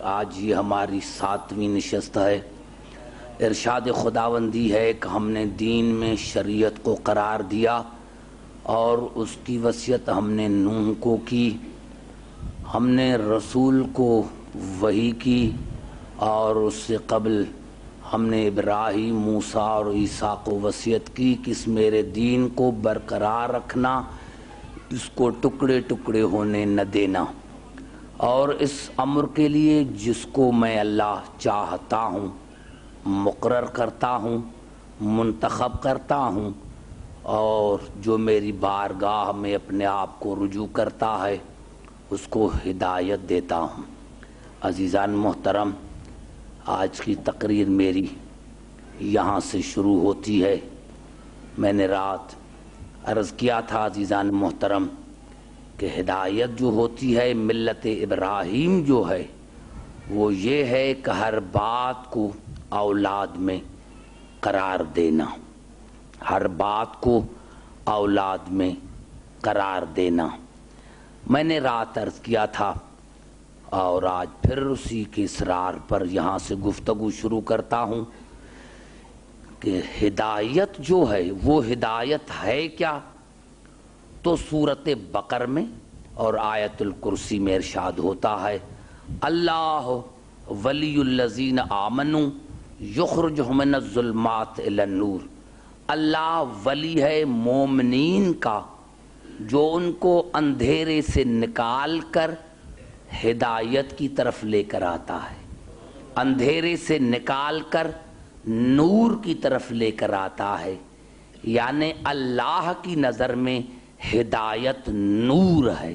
آج یہ ہماری 7ویں نشست ہے۔ ارشاد خداوندی ہے کہ ہم نے دین میں شریعت کو قرار دیا اور اس کی وصیت ہم نے نوح کو کی، ہم نے رسول کو وحی کی، اور اس سے قبل ہم نے ابراہیم، موسیٰ اور عیسیٰ کو وصیت کی کہ اس میرے دین کو برقرار رکھنا، اس کو ٹکڑے ٹکڑے ہونے نہ دینا، اور اس امر کے لیے جس کو میں اللہ چاہتا ہوں مقرر کرتا ہوں، منتخب کرتا ہوں، اور جو میری بارگاہ میں اپنے آپ کو رجوع کرتا ہے اس کو ہدایت دیتا ہوں۔ عزیزان محترم، آج کی تقریر میری یہاں سے شروع ہوتی ہے۔ میں نے رات عرض کیا تھا عزیزان محترم کہ ہدایت جو ہوتی ہے ملت ابراہیم جو ہے وہ یہ ہے کہ ہر بات کو اولاد میں قرار دینا، ہر بات کو اولاد میں قرار دینا۔ میں نے رات عرض کیا تھا اور آج پھر اسی کے اصرار پر یہاں سے گفتگو شروع کرتا ہوں کہ ہدایت جو ہے وہ ہدایت ہے کیا؟ تو سورۃ بقر میں اور آیت الکرسی میں ارشاد ہوتا ہے، اللہ ولی الذین آمنوا یخرجہم من الظلمات الی النور۔ اللہ ولی ہے مومنین کا جو ان کو اندھیرے سے نکال کر ہدایت کی طرف لے کر آتا ہے، اندھیرے سے نکال کر نور کی طرف لے کر آتا ہے۔ یعنی اللہ کی نظر میں ہدایت نور ہے۔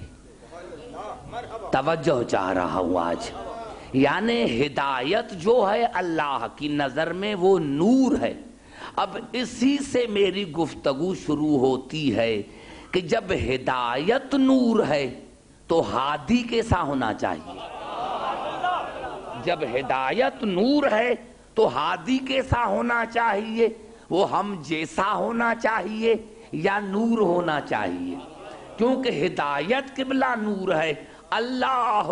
توجہ چاہ رہا ہوں آج، یعنی ہدایت جو ہے اللہ کی نظر میں وہ نور ہے۔ اب اسی سے میری گفتگو شروع ہوتی ہے کہ جب ہدایت نور ہے تو ہادی کیسا ہونا چاہیے؟ جب ہدایت نور ہے تو ہادی کیسا ہونا چاہیے؟ وہ ہم جیسا ہونا چاہیے یا نور ہونا چاہیے؟ کیونکہ ہدایت قبلہ نور ہے۔ اللہ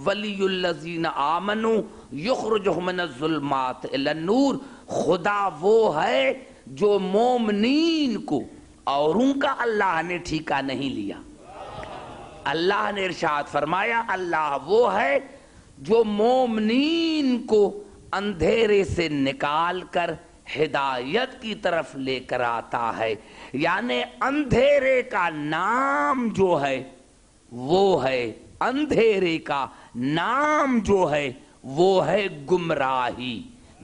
ولی الذین آمنوا یخرجہم من الظلمات الی النور۔ خدا وہ ہے جو مومنین کو، اوروں کا اللہ نے ٹھیکہ نہیں لیا۔ اللہ نے ارشاد فرمایا اللہ وہ ہے جو مومنین کو اندھیرے سے نکال کر ہدایت کی طرف لے کر آتا ہے۔ یعنی اندھیرے کا نام جو ہے وہ ہے، اندھیرے کا نام جو ہے وہ ہے گمراہی۔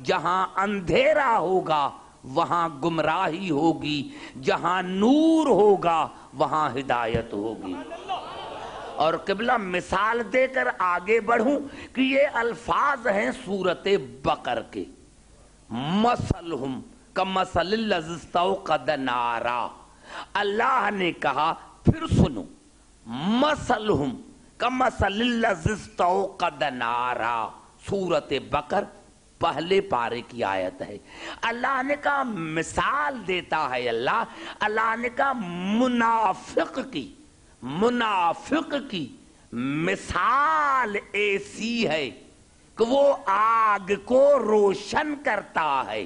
جہاں اندھیرا ہوگا وہاں گمراہی ہوگی، جہاں نور ہوگا وہاں ہدایت ہوگی۔ اور قبلہ مثال دے کر آگے بڑھوں کہ یہ الفاظ ہیں سورۃ بقر کے، مثلہم کمثل الذی استوقد نارا۔ اللہ نے کہا پھر سنو، مثلہم کمثل الذی استوقد نارا، سورۃ بقر پہلے پارے کی آیت ہے۔ اللہ نے کہا مثال دیتا ہے، اللہ نے کہا منافق کی مثال ایسی ہے کہ وہ آگ کو روشن کرتا ہے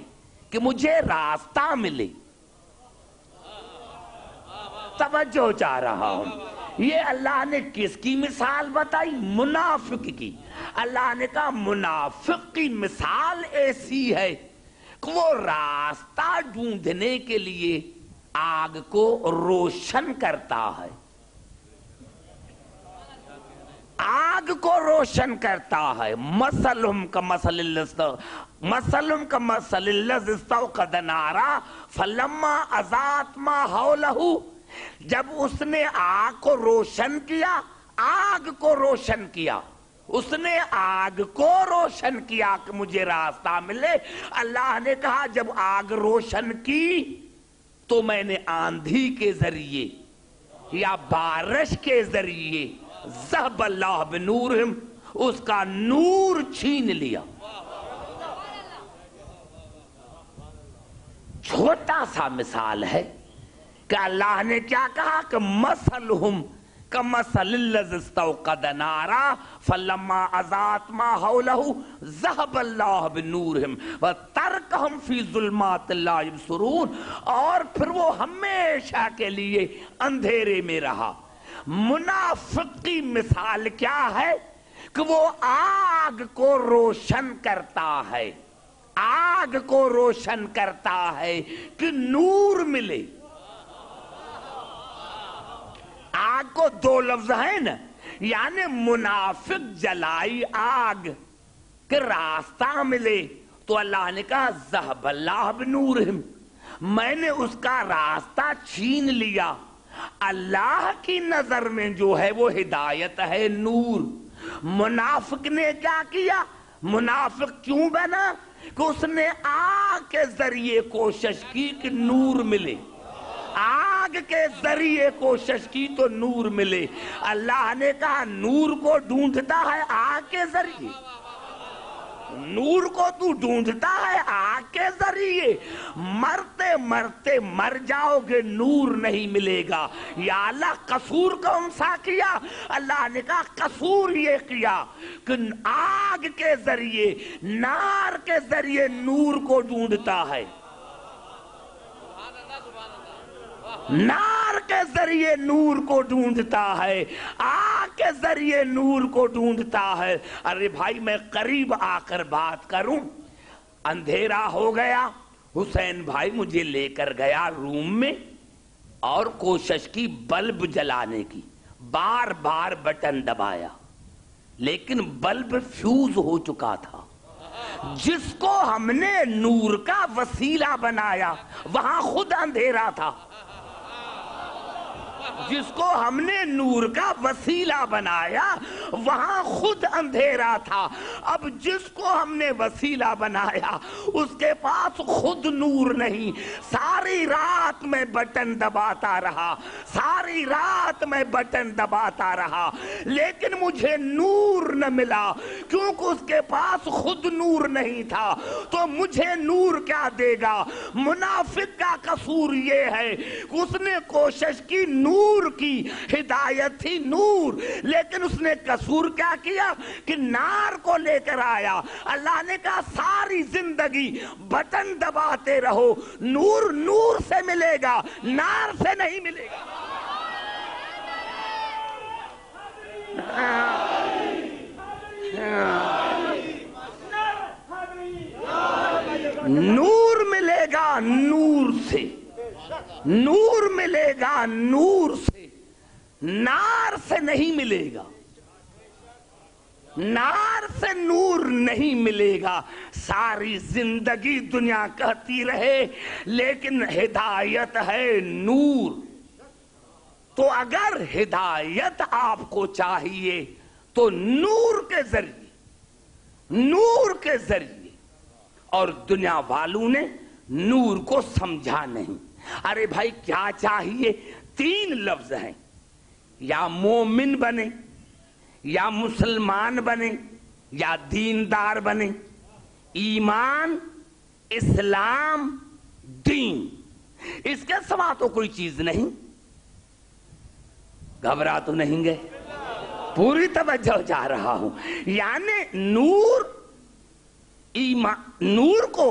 کہ مجھے راستہ ملے۔ توجہ چاہ رہا ہوں، یہ اللہ نے کس کی مثال بتائی؟ منافق کی۔ اللہ نے کہا منافق کی مثال ایسی ہے کہ وہ راستہ ڈھونڈنے کے لیے آگ کو روشن کرتا ہے، آگ کو روشن کرتا ہے۔ مثلہم کمثل الذی استوقد نارا فلما اضاءت ما حولہ۔ جب اس نے آگ کو روشن کیا، آگ کو روشن کیا، اس نے آگ کو روشن کیا کہ مجھے راستہ ملے۔ اللہ نے کہا جب آگ روشن کی تو میں نے آندھی کے ذریعے یا بارش کے ذریعے ذہب اللہ بنورہم، اس کا نور چھین لیا۔ چھوٹا سا مثال ہے، کہ اللہ نے کیا کہا کہ مثلہم کمثل الذی استوقد نارا فلما اضاءت ما حولہ ذہب اللہ بنورہم وترکہم فی ظلمات لا یبصرون، اور پھر وہ ہمیشہ کے لیے اندھیرے میں رہا۔ منافق کی مثال کیا ہے کہ وہ آگ کو روشن کرتا ہے، آگ کو روشن کرتا ہے کہ نور ملے۔ آگ کو دو لفظ ہیں نا، یعنی منافق جلائی آگ کہ راستہ ملے، تو اللہ نے کہا ذہب اللہ بنورہم، میں نے اس کا راستہ چھین لیا۔ اللہ کی نظر میں جو ہے وہ ہدایت ہے نور۔ منافق نے کیا کیا؟ منافق کیوں بنا؟ کہ اس نے آگ کے ذریعے کوشش کی کہ نور ملے، آگ کے ذریعے کوشش کی تو نور ملے۔ اللہ نے کہا نور کو ڈھونڈتا ہے آگ کے ذریعے، نور کو تو ڈھونڈتا ہے آگ کے ذریعے، مرتے مرتے مر جاؤ گے، نور نہیں ملے گا۔ یا اللہ قصور کون سا کیا؟ اللہ نے کہا قصور یہ کیا کہ آگ کے ذریعے، نار کے ذریعے نور کو ڈھونڈتا ہے، نار کے ذریعے نور کو ڈھونڈتا ہے، آگ کے ذریعے نور کو ڈھونڈتا ہے۔ ارے بھائی میں قریب آ کر بات کروں، اندھیرا ہو گیا، حسین بھائی مجھے لے کر گیا روم میں اور کوشش کی بلب جلانے کی، بار بار بٹن دبایا لیکن بلب فیوز ہو چکا تھا۔ جس کو ہم نے نور کا وسیلہ بنایا وہاں خود اندھیرا تھا، جس کو ہم نے نور کا وسیلہ بنایا وہاں خود اندھیرا تھا۔ اب جس کو ہم نے وسیلہ بنایا اس کے پاس خود نور نہیں۔ ساری رات میں بٹن دباتا رہا، ساری رات میں بٹن دباتا رہا، لیکن مجھے نور نہ ملا، کیونکہ اس کے پاس خود نور نہیں تھا۔ تو مجھے نور کیا دے گا؟ منافق کا قصور یہ ہے کہ اس نے کوشش کی، نور کی ہدایت تھی نور، لیکن اس نے قصور کیا کیا کہ نار کو لے کر آیا۔ اللہ نے کہا ساری زندگی بٹن دباتے رہو، نور نور سے ملے گا، نار سے نہیں ملے گا۔ نور ملے گا نور سے، نور ملے گا نور سے، نار سے نہیں ملے گا، نار سے نور نہیں ملے گا۔ ساری زندگی دنیا کہتی رہے لیکن ہدایت ہے نور۔ تو اگر ہدایت آپ کو چاہیے تو نور کے ذریعے، نور کے ذریعے، اور دنیا والوں نے نور کو سمجھا نہیں۔ ارے بھائی کیا چاہیے؟ تین لفظ ہیں، یا مومن بنے، یا مسلمان بنے، یا دیندار بنے۔ ایمان، اسلام، دین، اس کے سوا تو کوئی چیز نہیں۔ گھبرا تو نہیں گئے؟ پوری توجہ چاہ رہا ہوں۔ یعنی نور، ایمان، نور کو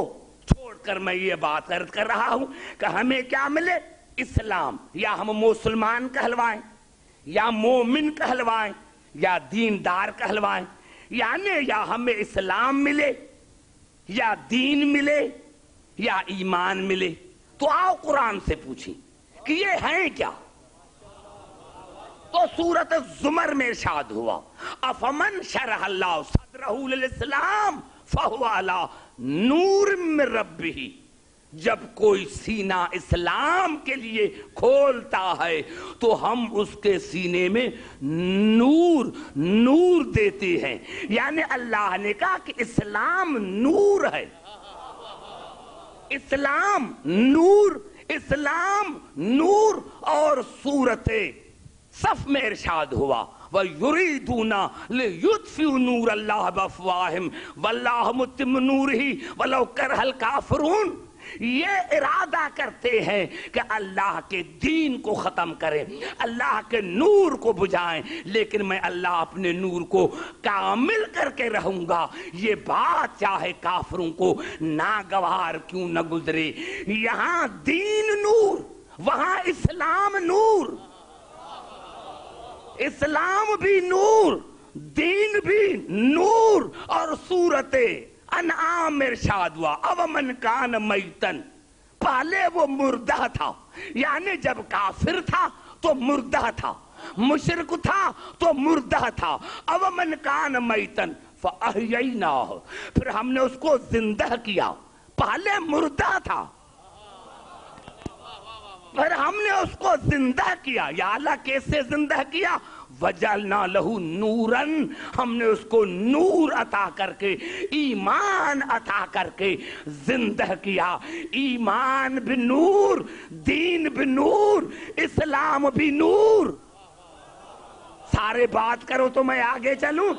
چھوڑ کر میں یہ بات عرض کر رہا ہوں کہ ہمیں کیا ملے؟ اسلام، یا ہم مسلمان کہلوائیں، یا مومن کہلوائیں، یا دیندار کہلوائیں، یعنی یا ہمیں اسلام ملے، یا دین ملے، یا ایمان ملے۔ تو آؤ قرآن سے پوچھیں کہ یہ ہیں کیا؟ تو سورۃ الزمر میں ارشاد ہوا افمن شرح اللہ صدرہ للاسلام فہو علی نور من ربہ، جب کوئی سینہ اسلام کے لیے کھولتا ہے تو ہم اس کے سینے میں نور نور دیتے ہیں۔ یعنی اللہ نے کہا کہ اسلام نور ہے، اسلام نور، اسلام نور۔ اور سورۃ صف میں ارشاد ہوا وَيُرِيدُونَ لِيُطْفِئُوا نُورَ اللَّهِ بِأَفْوَاهِهِمْ وَاللَّهُ مُتِمُّ نُورِهِ وَلَوْ كَرِهَ الْكَافِرُونَ۔ یہ ارادہ کرتے ہیں کہ اللہ کے دین کو ختم کریں، اللہ کے نور کو بجھائیں، لیکن میں اللہ اپنے نور کو کامل کر کے رہوں گا، یہ بات چاہے کافروں کو ناگوار کیوں نہ گزرے۔ یہاں دین نور، وہاں اسلام نور، اسلام بھی نور، دین بھی نور۔ اور سورت انعام ارشاد ہوا اومن کان میتن، پہلے وہ مردہ تھا، یعنی جب کافر تھا تو مردہ تھا، مشرک تھا تو مردہ تھا۔ اومن کان میتن فاحییناہ، پھر ہم نے اس کو زندہ کیا، پہلے مردہ تھا پھر ہم نے اس کو زندہ کیا۔ یا اللہ کیسے زندہ کیا؟ وَجَعَلْنَا لَهُ نُورًا، ہم نے اس کو نور عطا کر کے، ایمان عطا کر کے زندہ کیا۔ ایمان بھی نور، دین بھی نور، اسلام بھی نور۔ سارے بات کرو تو میں آگے چلوں۔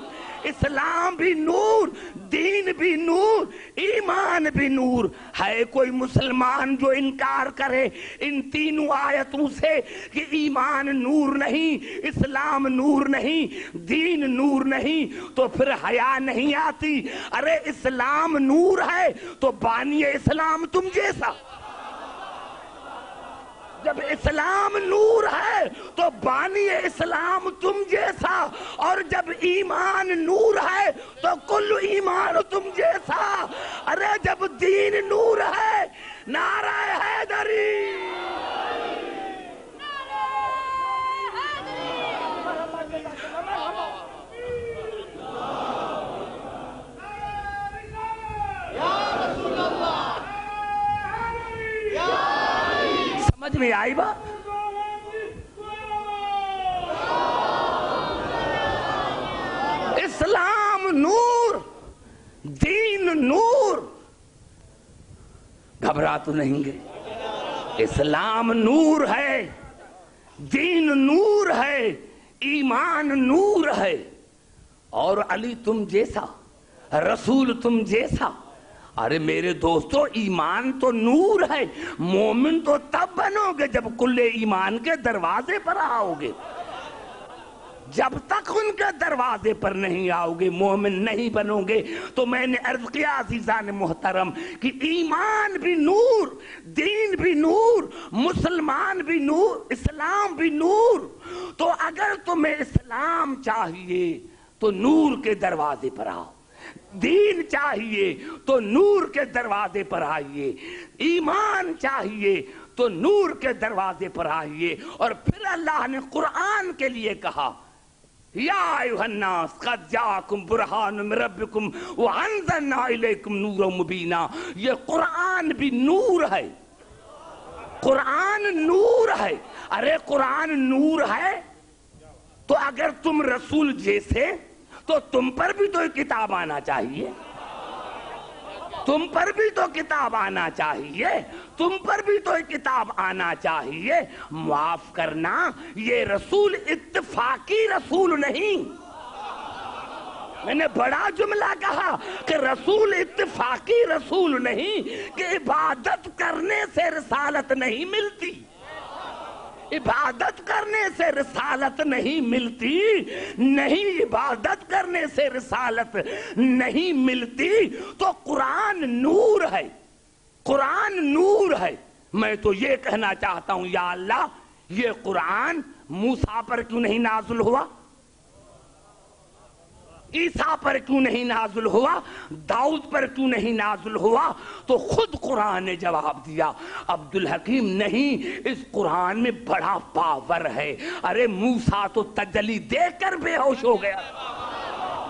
اسلام بھی نور، دین بھی نور، ایمان بھی نور۔ ہے کوئی مسلمان جو انکار کرے ان تینوں آیتوں سے کہ ایمان نور نہیں، اسلام نور نہیں، دین نور نہیں، تو پھر حیا نہیں آتی؟ ارے اسلام نور ہے تو بانی اسلام تم جیسا، جب اسلام نور ہے تو بانی اسلام تم جیسا، اور جب ایمان نور ہے تو کل ایمان تم جیسا۔ ارے جب دین نور ہے، نعرہ حیدری، سمجھ میں آئی بات؟ اسلام نور، دین نور۔ گھبرا تو نہیں گئے؟ اسلام نور ہے، دین نور ہے، ایمان نور ہے، اور علی تم جیسا، رسول تم جیسا۔ ارے میرے دوستو، ایمان تو نور ہے، مومن تو تب بنو گے جب کل ایمان کے دروازے پر آؤ گے۔ جب تک ان کے دروازے پر نہیں آؤ گے مومن نہیں بنو گے۔ تو میں نے عرض کیا عزیزان محترم کہ ایمان بھی نور، دین بھی نور، مسلمان بھی نور، اسلام بھی نور۔ تو اگر تمہیں اسلام چاہیے تو نور کے دروازے پر آؤ، دین چاہیے تو نور کے دروازے پر آئیے، ایمان چاہیے تو نور کے دروازے پر آئیے۔ اور پھر اللہ نے قرآن کے لیے کہا یا ایھا الناس قد جاءکم برہان من ربکم وانزلنا الیکم نورا مبینا۔ یہ قرآن بھی نور ہے، قرآن نور ہے۔ ارے قرآن نور ہے تو اگر تم رسول جیسے تو تم پر بھی تو کتاب آنا چاہیے، تم پر بھی تو کتاب آنا چاہیے، تم پر بھی تو کتاب آنا چاہیے۔ معاف کرنا، یہ رسول اتفاقی رسول نہیں۔ میں نے بڑا جملہ کہا کہ رسول اتفاقی رسول نہیں، کہ عبادت کرنے سے رسالت نہیں ملتی، عبادت کرنے سے رسالت نہیں ملتی، نہیں عبادت کرنے سے رسالت نہیں ملتی۔ تو قرآن نور ہے، قرآن نور ہے۔ میں تو یہ کہنا چاہتا ہوں یا اللہ یہ قرآن موسیٰ پر کیوں نہیں نازل ہوا، عیسیٰ پر کیوں نہیں نازل ہوا، داؤد پر کیوں نہیں نازل ہوا؟ تو خود قرآن نے جواب دیا عبدالحکیم نہیں، اس قرآن میں بڑا پاور ہے۔ ارے موسیٰ تو تجلی دے کر بے ہوش ہو گیا تھا،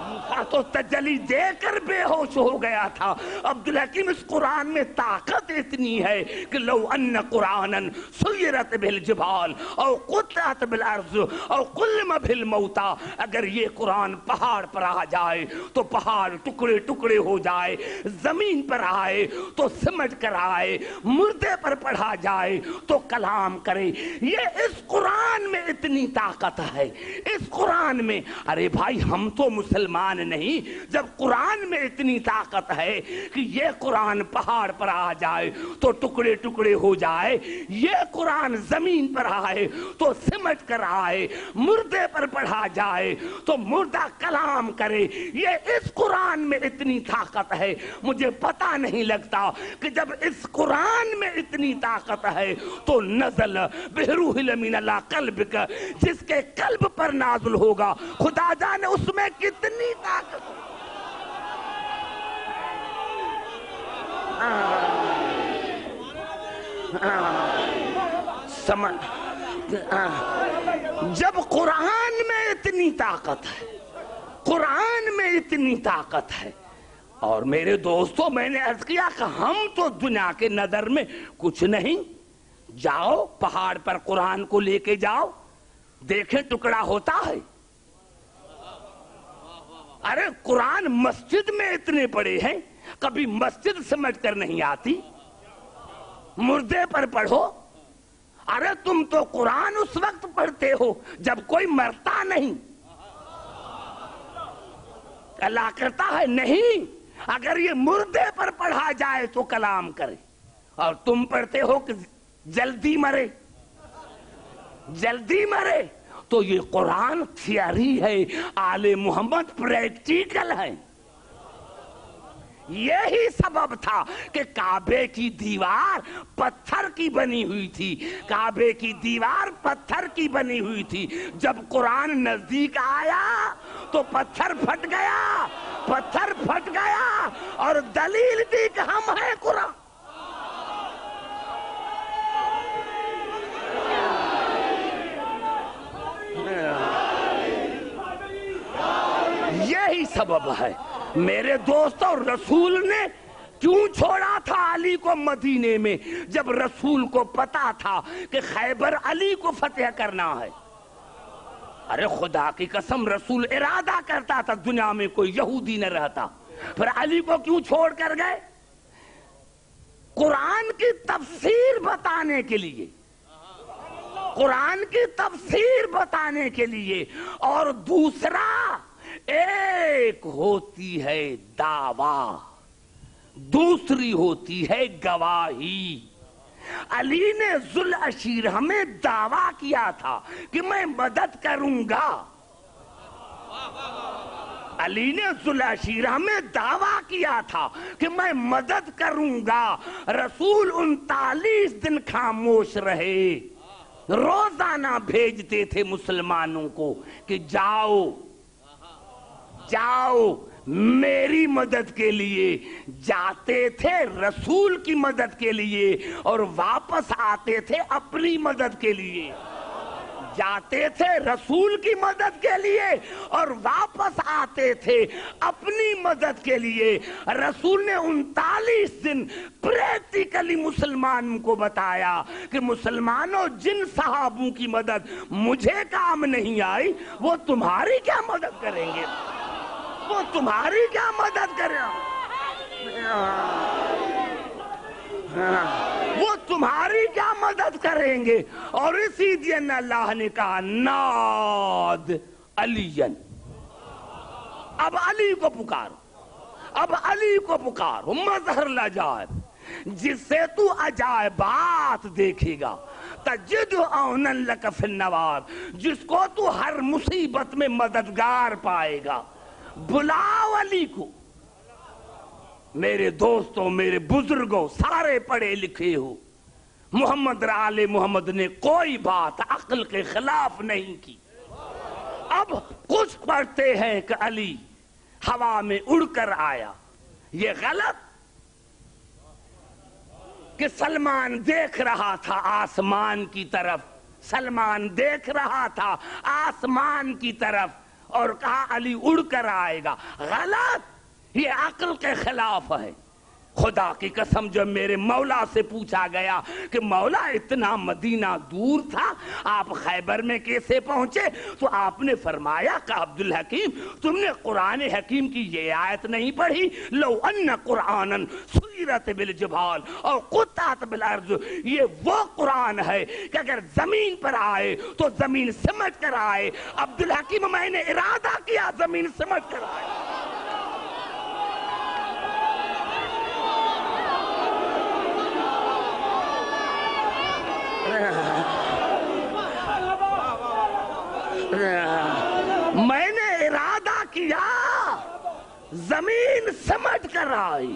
موسیٰ تو تجلی دے کر بے ہوش ہو گیا تھا۔ عبدالحکیم اس قرآن میں طاقت اتنی ہے کہ لو ان قرآنا سیرت بالجبال او قطعت بالارض او کلم بالموتى، اگر یہ قرآن پہاڑ پر آ جائے تو پہاڑ ٹکڑے ٹکڑے ہو جائے، زمین پر آئے تو سمجھ کر آئے، مردے پر پڑھا جائے تو کلام کرے۔ یہ اس قرآن میں اتنی طاقت ہے، اس قرآن میں. ارے بھائی ہم تو مسلمان نہیں، جب قرآن میں اتنی طاقت ہے کہ یہ قرآن پہاڑ پر آ جائے تو ٹکڑے ٹکڑے ہو جائے، یہ قرآن زمین پر آئے تو سمٹ کر آئے، مردے پر پڑھا جائے تو مردہ کلام کرے، یہ اس قرآن میں اتنی طاقت ہے. مجھے پتہ نہیں لگتا کہ جب اس قرآن میں اتنی طاقت ہے تو نزل بروح الامین علی قلبک، جس کے قلب پر نازل ہوگا خدا جانے اس میں کتنی طاقت. جب قرآن میں اتنی طاقت ہے، قرآن میں اتنی طاقت ہے. اور میرے دوستو میں نے عرض کیا کہ ہم تو دنیا کے نظر میں کچھ نہیں. جاؤ پہاڑ پر قرآن کو لے کے جاؤ، دیکھیں ٹکڑا ہوتا ہے. ارے قرآن مسجد میں اتنے پڑے ہیں، کبھی مسجد سمجھ کر نہیں آتی. مردے پر پڑھو. ارے تم تو قرآن اس وقت پڑھتے ہو جب کوئی مرتا نہیں. اللہ کرتا ہے نہیں، اگر یہ مردے پر پڑھا جائے تو کلام کرے. اور تم پڑھتے ہو کہ جلدی مرے، جلدی مرے. تو یہ قرآن تھیوری ہے، آل محمد پریکٹیکل ہے. یہی سبب تھا کہ کعبے کی دیوار پتھر کی بنی ہوئی تھی، کعبے کی دیوار پتھر کی بنی ہوئی تھی. جب قرآن نزدیک آیا تو پتھر پھٹ گیا، پتھر پھٹ گیا. اور دلیل دی کہ ہم ہیں قرآن. یہی سبب ہے میرے دوستو. رسول نے کیوں چھوڑا تھا علی کو مدینے میں جب رسول کو پتا تھا کہ خیبر علی کو فتح کرنا ہے؟ ارے خدا کی قسم رسول ارادہ کرتا تھا دنیا میں کوئی یہودی نہ رہتا، پھر علی کو کیوں چھوڑ کر گئے؟ قرآن کی تفسیر بتانے کے لیے، قرآن کی تفسیر بتانے کے لیے. اور دوسرا، ایک ہوتی ہے دعویٰ، دوسری ہوتی ہے گواہی. علی نے ذوالعشیرہ میں دعویٰ کیا تھا کہ میں مدد کروں گا. علی نے ذوالعشیرہ میں دعویٰ کیا تھا کہ میں مدد کروں گا. رسول 39 دن خاموش رہے، روزانہ بھیجتے تھے مسلمانوں کو کہ جاؤ جاؤ میری مدد کے لیے. جاتے تھے رسول کی مدد کے لیے اور واپس آتے تھے اپنی مدد کے لیے. جاتے تھے رسول کی مدد کے لیے اور واپس آتے تھے اپنی مدد کے لیے. رسول نے 39 دن پریکٹیکلی مسلمانوں کو بتایا کہ مسلمانوں، جن صحابوں کی مدد مجھے کام نہیں آئی وہ تمہاری کیا مدد کریں گے، وہ تمہاری کیا مدد کریں، وہ تمہاری کیا مدد کریں گے. اور اسی دن اللہ نے کہا ناد علی، اب علی کو پکارو، اب علی کو پکارو. مظہر العجائب، جس سے تو عجائبات دیکھے گا. تجد عونا لک فی النوار، جس کو تو ہر مصیبت میں مددگار پائے گا. بلاؤ علی کو. میرے دوستوں، میرے بزرگوں، سارے پڑھے لکھے ہو، محمد آل محمد نے کوئی بات عقل کے خلاف نہیں کی. اب کچھ پڑھتے ہیں کہ علی ہوا میں اڑ کر آیا. یہ غلط کہ سلمان دیکھ رہا تھا آسمان کی طرف، سلمان دیکھ رہا تھا آسمان کی طرف اور کہا علی اڑ کر آئے گا. غلط، یہ عقل کے خلاف ہے. خدا کی قسم جب میرے مولا سے پوچھا گیا کہ مولا اتنا مدینہ دور تھا، آپ خیبر میں کیسے پہنچے؟ تو آپ نے فرمایا کہ عبدالحکیم تم نے قرآن حکیم کی یہ آیت نہیں پڑھی، لو ان قرآنا وسیرت بالجبال اور قطعت بالارض، یہ وہ قرآن ہے کہ اگر زمین پر آئے تو زمین سمٹ کر آئے۔ عبدالحکیم میں نے ارادہ کیا زمین سمٹ کر آئے۔ میں نے ارادہ کیا زمین سمٹ کر آئی،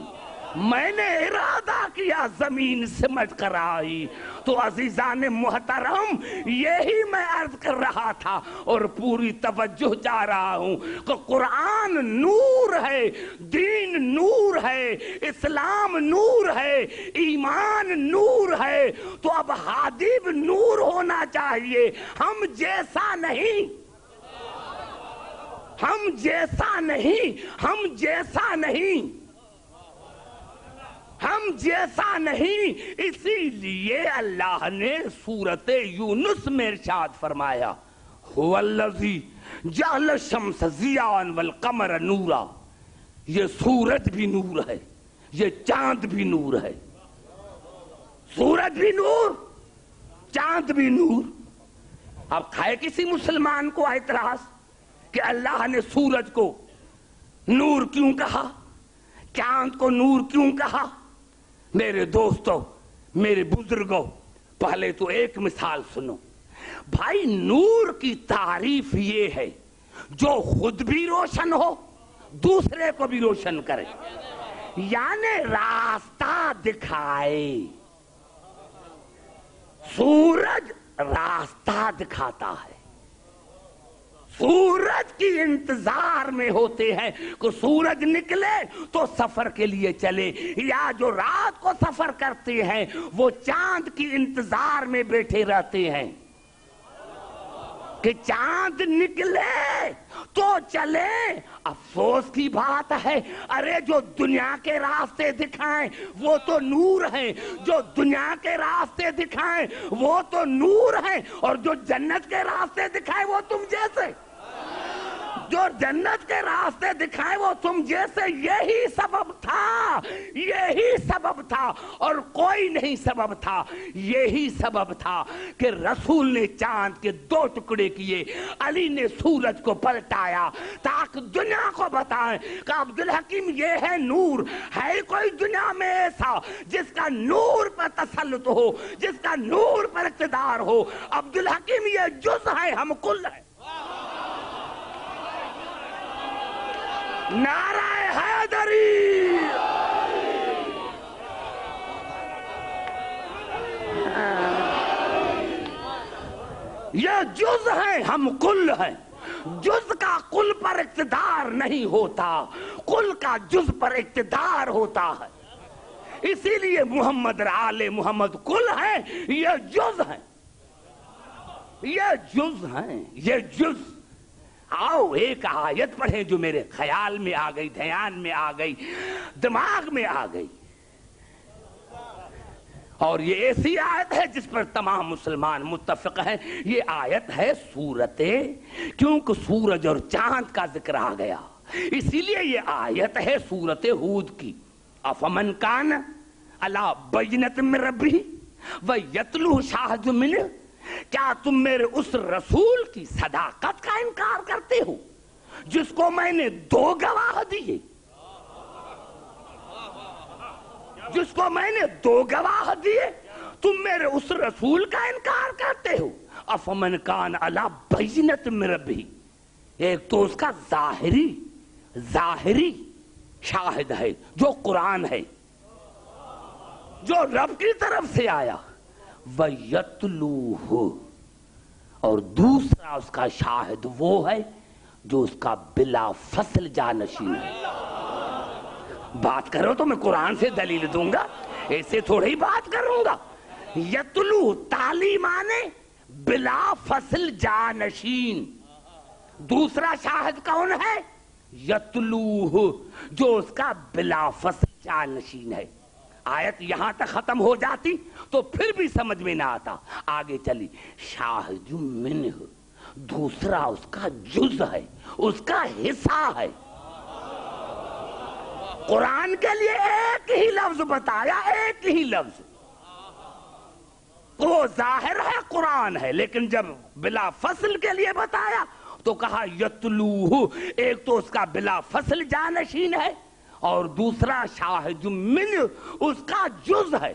میں نے ارادہ کیا زمین سمٹ کر آئی۔ تو عزیزان محترم یہی میں عرض کر رہا تھا اور پوری توجہ چاہ رہا ہوں کہ قرآن نور ہے، دین نور ہے، اسلام نور ہے، ایمان نور ہے، تو اب ہادی بھی نور ہونا چاہیے، ہم جیسا نہیں، ہم جیسا نہیں، ہم جیسا نہیں، ہم جیسا نہیں۔ اسی لیے اللہ نے سورۃ یونس میں ارشاد فرمایا هو الذی جعل الشمس ضیاء والقمر نورا، یہ سورج بھی نور ہے، یہ چاند بھی نور ہے، سورج بھی نور، چاند بھی نور۔ اب کھائے کسی مسلمان کو اعتراض کہ اللہ نے سورج کو نور کیوں کہا، چاند کو نور کیوں کہا؟ میرے دوستو، میرے بزرگوں، پہلے تو ایک مثال سنو۔ بھائی نور کی تعریف یہ ہے جو خود بھی روشن ہو، دوسرے کو بھی روشن کرے، یعنی راستہ دکھائے۔ سورج راستہ دکھاتا ہے، سورج کی انتظار میں ہوتے ہیں کہ سورج نکلے تو سفر کے لیے چلے، یا جو رات کو سفر کرتے ہیں وہ چاند کی انتظار میں بیٹھے رہتے ہیں کہ چاند نکلے تو چلے۔ افسوس کی بات ہے، ارے جو دنیا کے راستے دکھائیں وہ تو نور ہیں، جو دنیا کے راستے دکھائیں وہ تو نور ہیں، اور جو جنت کے راستے دکھائیں وہ تم جیسے، جو جنت کے راستے دکھائے وہ تم جیسے۔ یہی سبب تھا، یہی سبب تھا، اور کوئی نہیں سبب تھا، یہی سبب تھا کہ رسول نے چاند کے 2 ٹکڑے کیے، علی نے سورج کو پلٹایا تاکہ دنیا کو بتائیں کہ عبدالحکیم یہ ہے نور۔ ہے کوئی دنیا میں ایسا جس کا نور پر تسلط ہو، جس کا نور پر اقتدار ہو؟ عبدالحکیم یہ جز ہے، ہم کل ہیں۔ نعرہ حیدری، یہ جز ہے، ہم کل ہیں۔ جز کا کل پر اقتدار نہیں ہوتا، کل کا جز پر اقتدار ہوتا ہے۔ اسی لیے محمد آل محمد کل ہیں، یہ جز ہیں، یہ جز ہیں، یہ جز۔ آؤ ایک آیت پڑھیں جو میرے خیال میں آ گئی، دھیان میں آ گئی، دماغ میں آ گئی، اور یہ ایسی آیت ہے جس پر تمام مسلمان متفق ہیں۔ یہ آیت ہے سورت، کیونکہ سورج اور چاند کا ذکر آ گیا، اسی لیے یہ آیت ہے سورت ہود کی۔ افمن کان علی بینۃ من ربہ ویتلوہ شاہد منہ، کیا تم میرے اس رسول کی صداقت کا انکار کرتے ہو جس کو میں نے 2 گواہ دیے، جس کو میں نے 2 گواہ دیے؟ تم میرے اس رسول کا انکار کرتے ہو۔ افمن کان علی بینۃ من ربہ، ایک تو اس کا ظاہری شاہد ہے جو قرآن ہے، جو رب کی طرف سے آیا، وَيَتْلُوهُ، اور دوسرا اس کا شاہد وہ ہے جو اس کا بلا فصل جانشین ہے۔ بات کرو تو میں قرآن سے دلیل دوں گا، ایسے تھوڑی بات کروں گا۔ یتلو تعلیم آنے بلا فصل جانشین، دوسرا شاہد کون ہے؟ یتلوہ، جو اس کا بلا فصل جانشین ہے۔ آیت یہاں تک ختم ہو جاتی تو پھر بھی سمجھ میں نہ آتا، آگے چلی شاہد منہ، دوسرا اس کا جز ہے، اس کا حصہ ہے۔ قرآن کے لیے ایک ہی لفظ بتایا، ایک ہی لفظ، وہ ظاہر ہے قرآن ہے، لیکن جب بلا فصل کے لیے بتایا تو کہا یتلوہ، ایک تو اس کا بلا فصل جانشین ہے اور دوسرا شاہد من، اس کا جز ہے،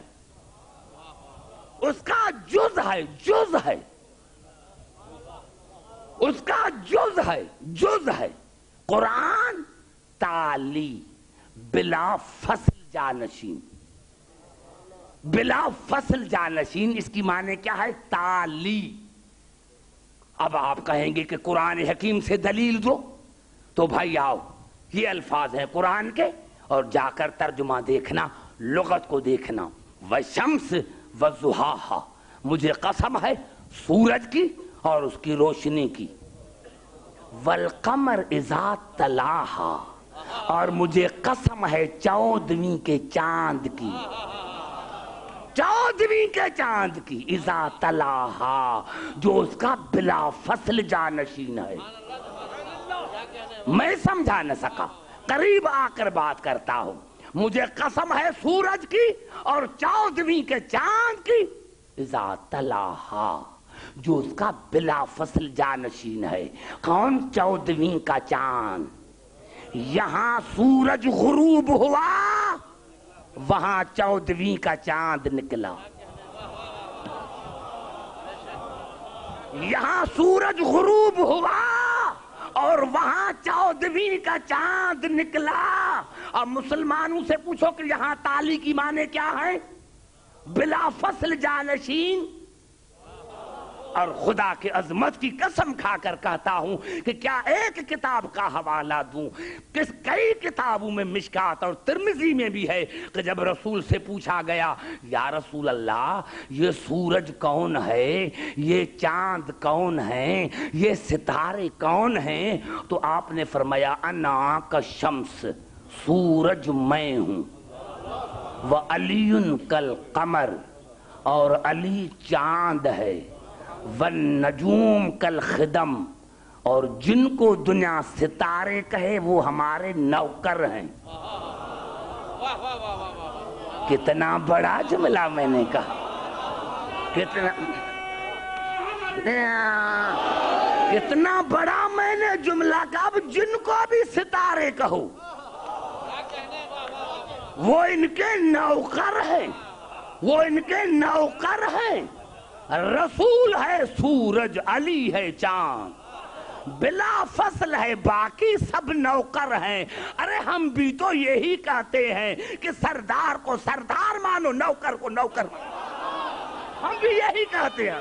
اس کا جز ہے، جز ہے، اس کا جز ہے، جز ہے۔ قرآن تالی بلا فصل جانشین، بلا فصل جانشین، اس کی معنی کیا ہے؟ تالی۔ اب آپ کہیں گے کہ قرآن حکیم سے دلیل دو، تو بھائی آؤ، یہ الفاظ ہیں قرآن کے، اور جا کر ترجمہ دیکھنا، لغت کو دیکھنا۔ وَالشَّمْسِ وَضُحَاهَا، مجھے قسم ہے سورج کی اور اس کی روشنی کی۔ وَالْقَمَرِ إِذَا تَلَاهَا، اور مجھے قسم ہے 14ویں کے چاند کی، 14ویں کے چاند کی، اذا تلاہا، جو اس کا بلا فصل جانشین ہے۔ میں سمجھا نہ سکا، قریب آ کر بات کرتا ہوں۔ مجھے قسم ہے سورج کی اور 14ویں کے چاند کی، اذا تلاہا، جو اس کا بلا فصل جانشین ہے۔ کون 14ویں کا چاند؟ یہاں سورج غروب ہوا، وہاں 14ویں کا چاند نکلا۔ یہاں سورج غروب ہوا اور وہاں 14ویں کا چاند نکلا۔ اب مسلمانوں سے پوچھو کہ یہاں تالی کی معنی کیا ہے؟ بلا فصل جانشین۔ اور خدا کے عظمت کی قسم کھا کر کہتا ہوں کہ کیا ایک کتاب کا حوالہ دوں، کئی کتابوں میں مشکات اور ترمذی میں بھی ہے کہ جب رسول سے پوچھا گیا یا رسول اللہ یہ سورج کون ہے، یہ چاند کون ہے، یہ ستارے کون ہیں، تو آپ نے فرمایا انا کالشمس، سورج میں ہوں، وعلی کالقمر، اور علی چاند ہے، والنجوم کالخدم، اور جن کو دنیا ستارے کہے وہ ہمارے نوکر ہیں۔ کتنا بڑا جملہ میں نے کہا، کتنا بڑا میں نے جملہ کہا۔ اب جن کو بھی ستارے کہو وہ ان کے نوکر ہیں، وہ ان کے نوکر ہیں۔ رسول ہے سورج، علی ہے چاند، بلا فصل ہے، باقی سب نوکر ہیں۔ ارے ہم بھی تو یہی کہتے ہیں کہ سردار کو سردار مانو، نوکر کو نوکر مانو، ہم بھی یہی کہتے ہیں،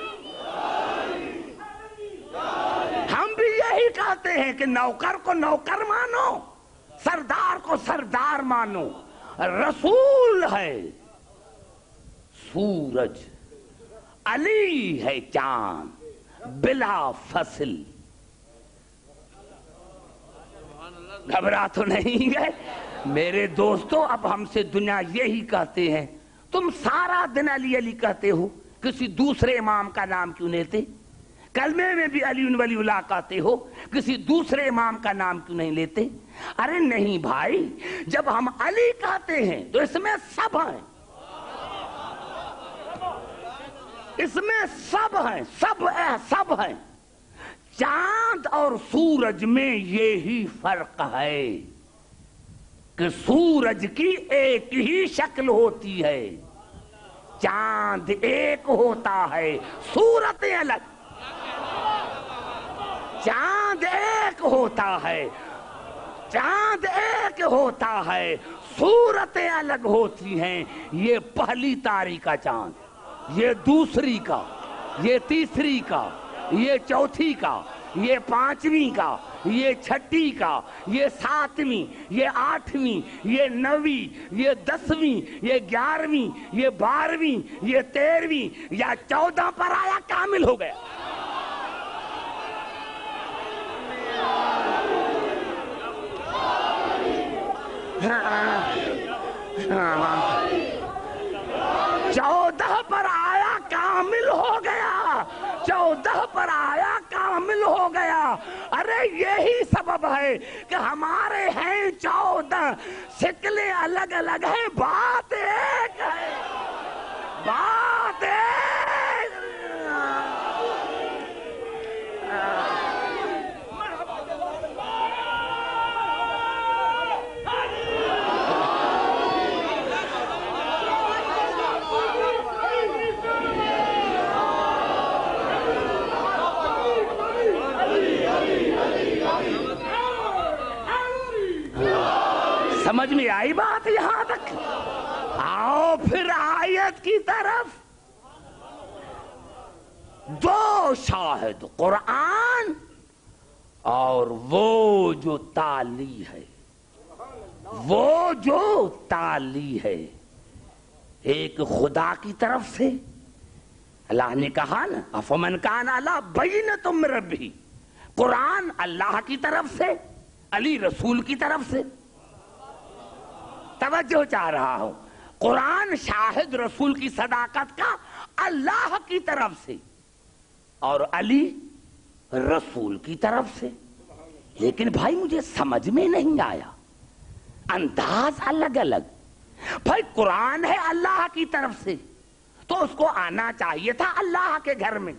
ہم بھی یہی کہتے ہیں کہ نوکر کو نوکر مانو، سردار کو سردار مانو۔ رسول ہے سورج، علی ہے چاند، بلا فصل۔ گھبرا تو نہیں گئے میرے دوستو؟ اب ہم سے دنیا یہی کہتے ہیں، تم سارا دن علی علی کہتے ہو، کسی دوسرے امام کا نام کیوں لیتے؟ کلمے میں بھی علی ولی اللہ کہتے ہو، کسی دوسرے امام کا نام کیوں نہیں لیتے؟ ارے نہیں بھائی، جب ہم علی کہتے ہیں تو اس میں سب ہیں، اس میں سب ہیں، سب ہیں۔ چاند اور سورج میں یہی فرق ہے کہ سورج کی ایک ہی شکل ہوتی ہے، چاند ایک ہوتا ہے، صورتیں الگ۔ چاند ایک ہوتا ہے، چاند ایک ہوتا ہے، صورتیں الگ ہوتی ہیں۔ یہ پہلی تاریخ کا چاند، یہ دوسری کا، یہ تیسری کا، یہ چوتھی کا، یہ پانچویں کا، یہ چھٹی کا، یہ ساتویں، یہ آٹھویں، یہ نویں، یہ 10ویں، یہ 11ویں، یہ 12ویں، یہ 13ویں، یا 14 پر آیا کامل ہو گیا۔ چودہ پر آیا کامل ہو گیا، 14 پر آیا کامل شامل ہو گیا. ارے یہی سبب ہے کہ ہمارے ہیں 14 شکلیں الگ الگ ہیں، بات ایک ہے، بات ایک. سمجھ میں آئی بات یہاں تک؟ آؤ پھر آیت کی طرف. دو شاہد، قرآن اور وہ جو تالی ہے، وہ جو تالی ہے. ایک خدا کی طرف سے، اللہ نے کہا نا افمن کان علی بینۃ من ربہ، قرآن اللہ کی طرف سے، علی رسول کی طرف سے. توجہ چاہ رہا ہوں، قرآن شاہد رسول کی صداقت کا اللہ کی طرف سے اور علی رسول کی طرف سے. لیکن بھائی مجھے سمجھ میں نہیں آیا، انداز الگ الگ. بھائی قرآن ہے اللہ کی طرف سے تو اس کو آنا چاہیے تھا اللہ کے گھر میں،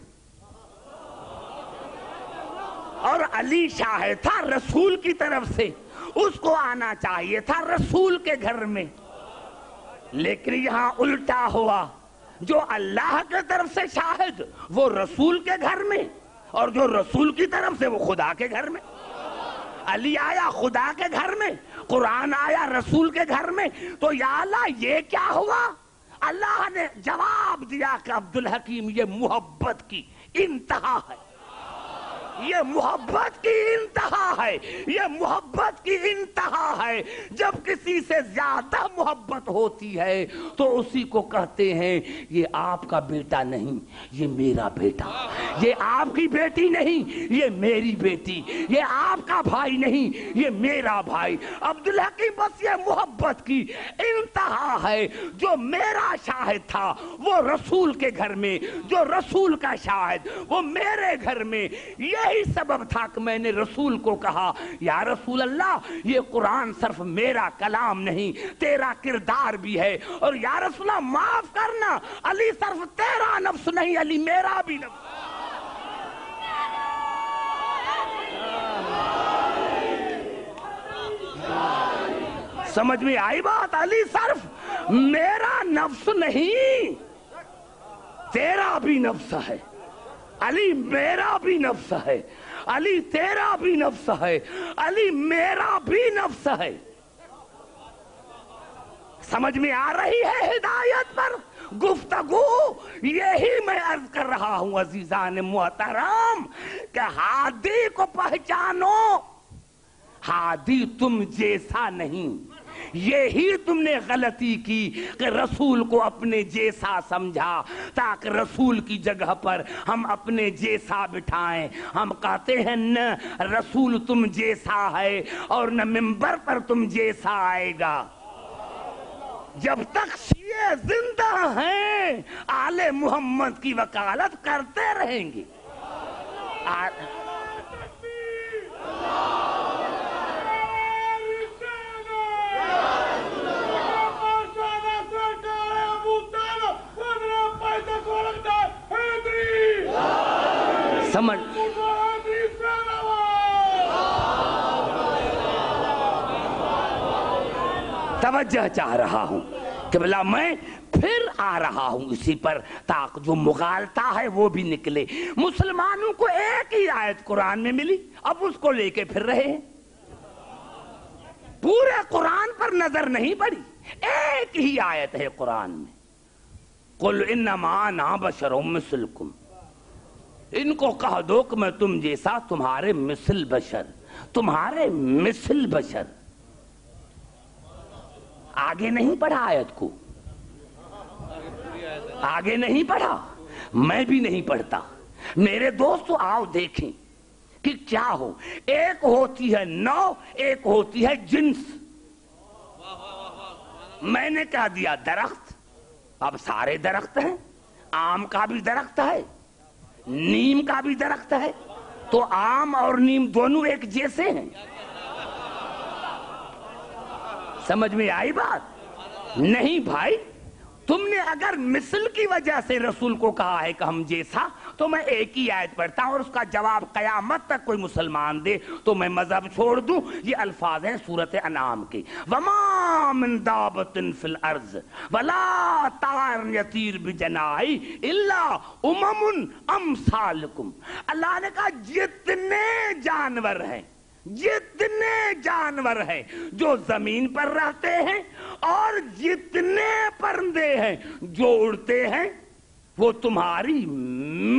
اور علی شاہد تھا رسول کی طرف سے، اس کو آنا چاہیے تھا رسول کے گھر میں. لیکن یہاں الٹا ہوا، جو اللہ کی طرف سے شاہد وہ رسول کے گھر میں، اور جو رسول کی طرف سے وہ خدا کے گھر میں. علی آیا خدا کے گھر میں، قرآن آیا رسول کے گھر میں. تو یا اللہ یہ کیا ہوا؟ اللہ نے جواب دیا کہ عبدالحکیم یہ محبت کی انتہا ہے، یہ محبت کی انتہا ہے، یہ محبت کی انتہا ہے. جب کسی سے زیادہ محبت ہوتی ہے تو اسی کو کہتے ہیں یہ آپ کا بیٹا نہیں، یہ میرا بیٹا، یہ آپ کی بیٹی نہیں، یہ میری بیٹی، یہ آپ کا بھائی نہیں، یہ میرا بھائی. عبدالحکیم بس یہ محبت کی انتہا ہے. جو میرا شاہد تھا وہ رسول کے گھر میں، جو رسول کا شاہد وہ میرے گھر میں. یہی سبب تھا کہ میں نے رسول کو کہا یا رسول اللہ یہ قرآن صرف میرا کلام نہیں، تیرا کردار بھی ہے. اور یا رسول اللہ معاف کرنا، علی صرف تیرا نفس نہیں، علی میرا بھی نفس. سمجھ میں آئی بات؟ علی صرف میرا نفس نہیں، تیرا بھی نفس ہے. علی میرا بھی نفس ہے، علی تیرا بھی نفس ہے، علی میرا بھی نفس ہے. سمجھ میں آ رہی ہے ہدایت پر گفتگو؟ یہی میں عرض کر رہا ہوں عزیزان محترم کہ ہادی کو پہچانو. ہادی تم جیسا نہیں. یہی تم نے غلطی کی کہ رسول کو اپنے جیسا سمجھا تاکہ رسول کی جگہ پر ہم اپنے جیسا بٹھائیں. ہم کہتے ہیں نہ رسول تم جیسا ہے اور نہ منبر پر تم جیسا آئے گا. جب تک شیعہ زندہ ہیں آل محمد کی وکالت کرتے رہیں گے. سمجھ توجہ چاہ رہا ہوں کہ بلا میں پھر آ رہا ہوں اسی پر تاکہ جو مغالطہ ہے وہ بھی نکلے. مسلمانوں کو ایک ہی آیت قرآن میں ملی، اب اس کو لے کے پھر رہے ہیں. پورے قرآن پر نظر نہیں پڑی، ایک ہی آیت ہے قرآن میں، قل انما انا بشر مثلکم. ان کو کہہ دو کہ میں تم جیسا، تمہارے مثل بشر، تمہارے مثل بشر. آگے نہیں پڑھا آیت کو، آگے نہیں پڑھا، میں بھی نہیں پڑھتا. میرے دوستو آؤ دیکھیں کہ کیا ہو. ایک ہوتی ہے نو، ایک ہوتی ہے جنس. میں نے کہا دیا درخت، اب سارے درخت ہیں، آم کا بھی درخت ہے، نیم کا بھی درخت ہے، تو آم اور نیم دونوں ایک جیسے ہیں؟ سمجھ میں آئی بات؟ نہیں بھائی، تم نے اگر مثل کی وجہ سے رسول کو کہا ہے کہ ہم جیسا، تو میں ایک ہی آیت پڑھتا ہوں اور اس کا جواب قیامت تک کوئی مسلمان دے تو میں مذہب چھوڑ دوں۔ یہ الفاظ ہیں سورۃ انعام کے، وَمَا مِن دَابَّةٍ فِي الْأَرْضِ وَلَا طَائِرٌ يَطِيرُ بِجَنَاحِهِ إِلَّا أُمَمٌ أَمْثَالُكُمْ۔ اللہ نے کہا جتنے جانور ہیں جو زمین پر رہتے ہیں اور جتنے پرندے ہیں جو اڑتے ہیں، وہ تمہاری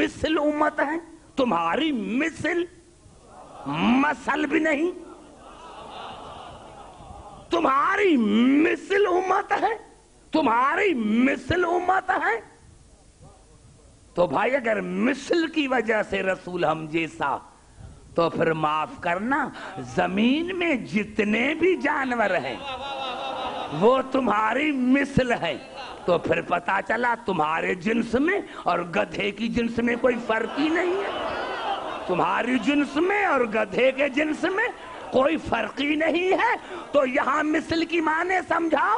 مثل امت ہیں، تمہاری مثل بھی نہیں، تمہاری مثل امت ہے، تمہاری مثل امت ہے۔ تو بھائی اگر مثل کی وجہ سے رسول ہم جیسا، تو پھر معاف کرنا، زمین میں جتنے بھی جانور ہیں وہ تمہاری مثل ہے، تو پھر پتا چلا تمہارے جنس میں اور گدھے کی جنس میں کوئی فرق ہی نہیں ہے، تمہاری جنس میں اور گدھے کے جنس میں کوئی فرق ہی نہیں ہے۔ تو یہاں مثل کی معنی سمجھاؤ۔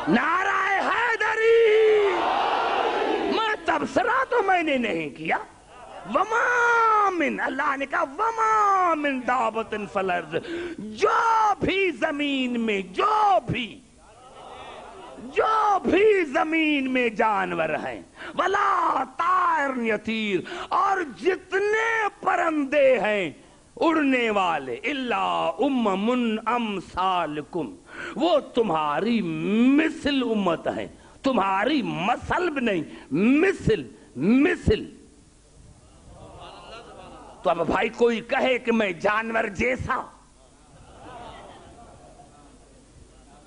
نعرہ حیدری! میں تبصرہ تو میں نے نہیں کیا۔ وَمَا مِن، اللہ نے کہا وَمَا مِن دَابَّةٍ فِي الْأَرْضِ، جو بھی زمین میں، جو بھی زمین میں جانور ہیں، وَلَا طَائِرٌ يَطِيرُ، اور جتنے پرندے ہیں اڑنے والے، إِلَّا أُمَمٌ أَمْثَالُكُمْ، وہ تمہاری مثل امت ہے، تمہاری مثل بھی نہیں، مثل۔ تو اب بھائی کوئی کہے کہ میں جانور جیسا،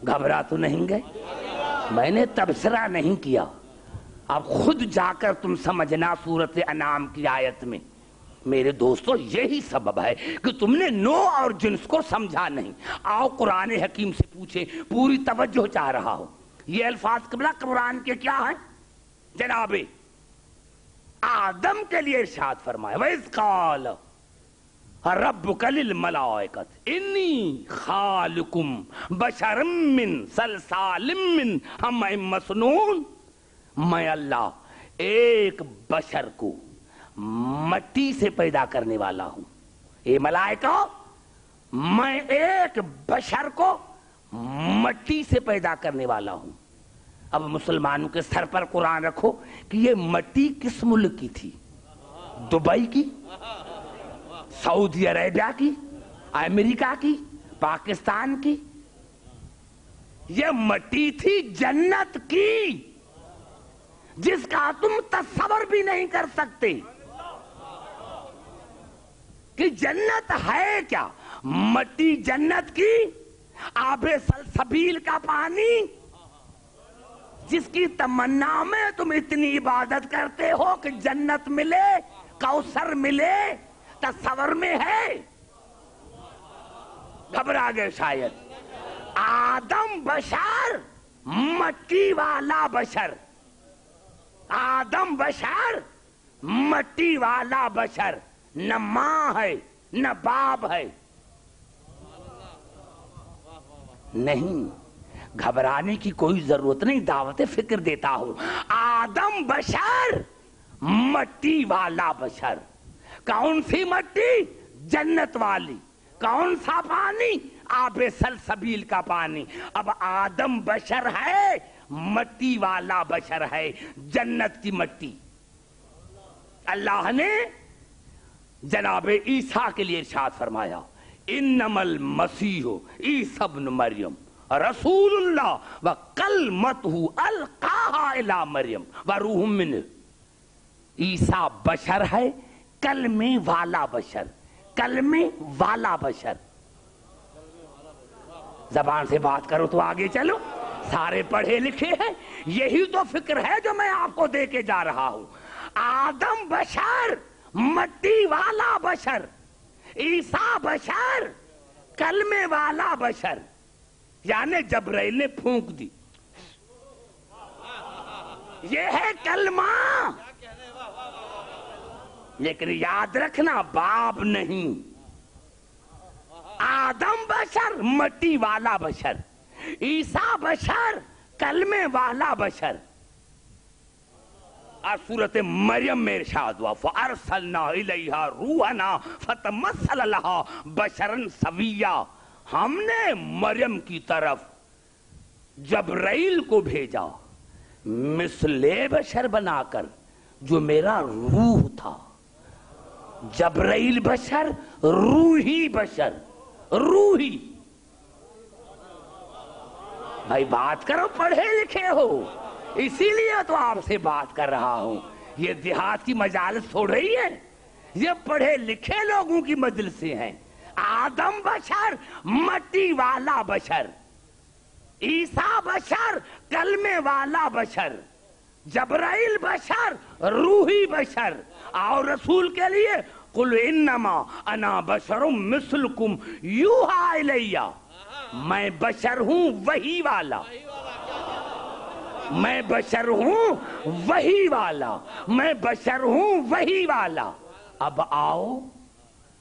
گھبرا تو نہیں گئے؟ میں نے تبصرہ نہیں کیا، اب خود جا کر تم سمجھنا سورۃ انعام کی آیت میں۔ میرے دوستو یہی سبب ہے کہ تم نے نو اور جنس کو سمجھا نہیں۔ آؤ قرآن حکیم سے پوچھیں، پوری توجہ چاہ رہا ہو۔ یہ الفاظ قبلہ قرآن کے کیا ہیں؟ جناب آدم کے لیے ارشاد فرمایا، وَإِذْ قَالَ رَبُّكَ لِلْمَلَائِكَةِ إِنِّي خَالِقٌ بَشَرًا مِّن صَلْصَالٍ مِّنْ حَمَإٍ مَّسْنُونٍ، میں اللہ ایک بشر کو مٹی سے پیدا کرنے والا ہوں۔ اے ملائکہ، میں ایک بشر کو مٹی سے پیدا کرنے والا ہوں۔ اب مسلمانوں کے سر پر قرآن رکھو کہ یہ مٹی کس ملک کی تھی؟ دبئی کی، سعودی عربیہ کی، امریکہ کی، پاکستان کی؟ یہ مٹی تھی جنت کی، جس کا تم تصور بھی نہیں کر سکتے کہ جنت ہے کیا۔ مٹی جنت کی، آب سلسبیل کا پانی، جس کی تمنا میں تم اتنی عبادت کرتے ہو کہ جنت ملے، کوثر ملے، تصور میں ہے؟ گھبرا گئے شاید۔ آدم بشر، مٹی والا بشر، آدم بشر، مٹی والا بشر، نہ ماں ہے نہ باپ ہے۔ نہیں، گھبرانے کی کوئی ضرورت نہیں، دعوت فکر دیتا ہوں۔ آدم بشر، مٹی والا بشر۔ کون سی مٹی؟ جنت والی۔ کون سا پانی؟ آب سلسبیل کا پانی۔ اب آدم بشر ہے، مٹی والا بشر ہے، جنت کی مٹی۔ اللہ نے جناب عیسیٰ کے لیے ارشاد فرمایا، انما المسیح عیسی ابن مریم رسول اللہ وکلمتہ القاہا الی مریم وروح منہ۔ عیسیٰ بشر ہے، کلمے والا بشر، کلمے والا بشر۔ زبان سے بات کرو تو آگے چلو، سارے پڑھے لکھے ہیں، یہی تو فکر ہے جو میں آپ کو دے کے جا رہا ہوں۔ آدم بشر، مٹی والا بشر، عیسیٰ بشر، کلمے والا بشر، یعنی جبرائیل نے پھونک دی، یہ ہے کلمہ۔ لیکن یاد رکھنا باپ نہیں، آدم بشر مٹی والا بشر، عیسیٰ بشر کلمے والا بشر۔ اور سورت مریم میں ارشاد ہوا فَأَرْسَلْنَا إِلَيْهَا رُوحَنَا فَتَمَثَّلَ لَهَا بَشَرًا سَوِيًّا، ہم نے مریم کی طرف جبرائیل کو بھیجا مثل بشر بنا کر جو میرا روح تھا۔ جبرائیل بشر، روحی بشر، روحی۔ بھائی بات کرو، پڑھے لکھے ہو، اسی لیے تو آپ سے بات کر رہا ہوں۔ یہ دیہات کی مجالس چھوڑ رہی ہے، یہ پڑھے لکھے لوگوں کی مجلسیں ہیں۔ آدم بشر مٹی والا بشر، عیسیٰ بشر کلمے والا بشر، جبرائیل بشر روحی بشر، اور رسول کے لیے قل انما انا بشر مثلکم یوحی الی، میں بشر ہوں وحی والا، میں بشر ہوں وحی والا، میں بشر ہوں وحی والا۔ اب آؤ،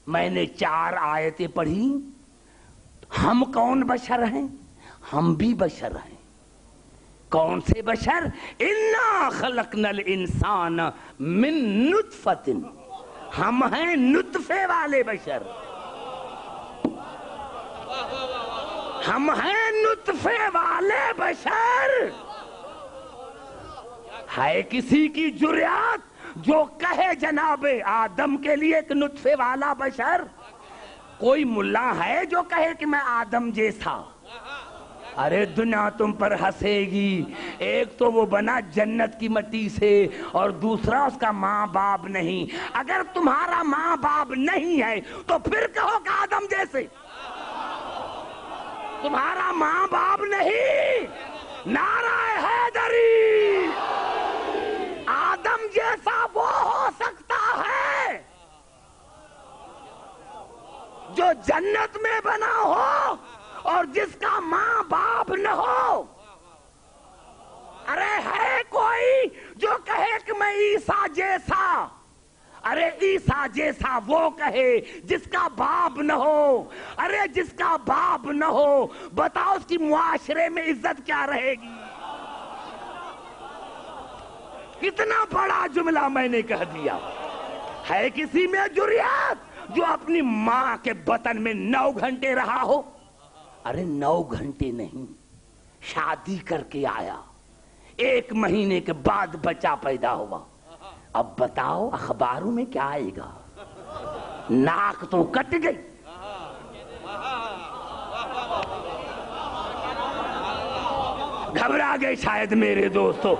میں نے 4 آیتیں پڑھی، ہم کون بشر ہیں؟ ہم بھی بشر ہیں۔ کون سے بشر؟ انا خلقنا الانسان من نطفۃ، ہم ہیں نطفے والے بشر، ہم ہیں نطفے والے بشر۔ ہے کسی کی جرات جو کہے جناب آدم کے لیے ایک نطفے والا بشر؟ کوئی ملا ہے جو کہے کہ میں آدم جیسا؟ ارے دنیا تم پر ہنسے گی۔ ایک تو وہ بنا جنت کی مٹی سے، اور دوسرا اس کا ماں باپ نہیں۔ اگر تمہارا ماں باپ نہیں ہے تو پھر کہو کہ آدم جیسے۔ تمہارا ماں باپ نہیں، نعرہ حیدری، آدم جیسا وہ ہو سکتا ہے جو جنت میں بنا ہو اور جس کا ماں باپ نہ ہو۔ ارے ہے کوئی جو کہے کہ میں عیسیٰ جیسا؟ ارے عیسیٰ جیسا وہ کہے جس کا باپ نہ ہو۔ ارے جس کا باپ نہ ہو، بتاؤ اس کی معاشرے میں عزت کیا رہے گی؟ کتنا بڑا جملہ میں نے کہہ دیا۔ ہے کسی میں جرات جو اپنی ماں کے بطن میں 9 گھنٹے رہا ہو؟ ارے 9 گھنٹے نہیں، شادی کر کے آیا، 1 مہینے کے بعد بچہ پیدا ہوا۔ اب بتاؤ اخباروں میں کیا آئے گا؟ ناک تو کٹ گئی۔ گھبرا گئے شاید میرے دوستو۔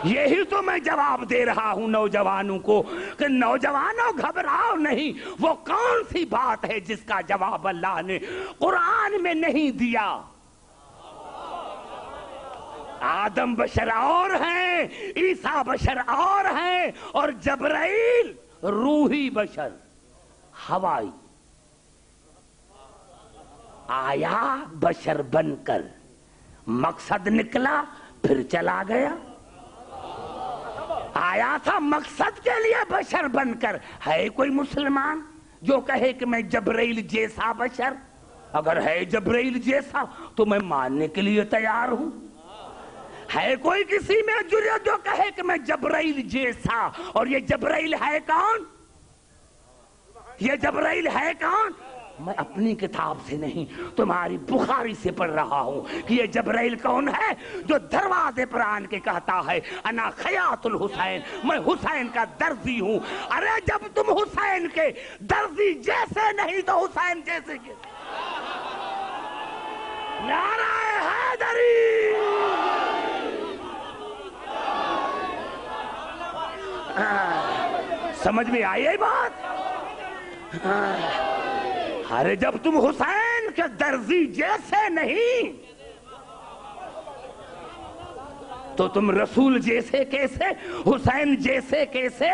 یہی تو میں جواب دے رہا ہوں نوجوانوں کو کہ نوجوانوں گھبراؤ نہیں۔ وہ کون سی بات ہے جس کا جواب اللہ نے قرآن میں نہیں دیا؟ آدم بشر اور ہیں، عیسیٰ بشر اور ہیں، اور جبرائیل روحی بشر ہوائی آیا بشر بن کر، مقصد نکلا پھر چلا گیا۔ آیا تھا مقصد کے لیے بشر بن کر۔ ہے کوئی مسلمان جو کہے کہ میں جبرائیل جیسا بشر؟ اگر ہے جبرائیل جیسا تو میں ماننے کے لیے تیار ہوں۔ ہے کوئی کسی میں جرات جو کہے کہ میں جبرائیل جیسا؟ اور یہ جبرائیل ہے کون؟ یہ جبرائیل ہے کون؟ میں اپنی کتاب سے نہیں، تمہاری بخاری سے پڑھ رہا ہوں کہ یہ جبرائیل کون ہے جو دروازے پر آن کے کہتا ہے انا خیاط الحسین، میں حسین کا درزی ہوں۔ ارے جب تم حسین کے درزی جیسے نہیں تو حسین جیسے کے؟ نعرہ حیدری! سمجھ میں آئی ہے بات؟ ارے جب تم حسین کے درزی جیسے نہیں تو تم رسول جیسے کیسے، حسین جیسے کیسے؟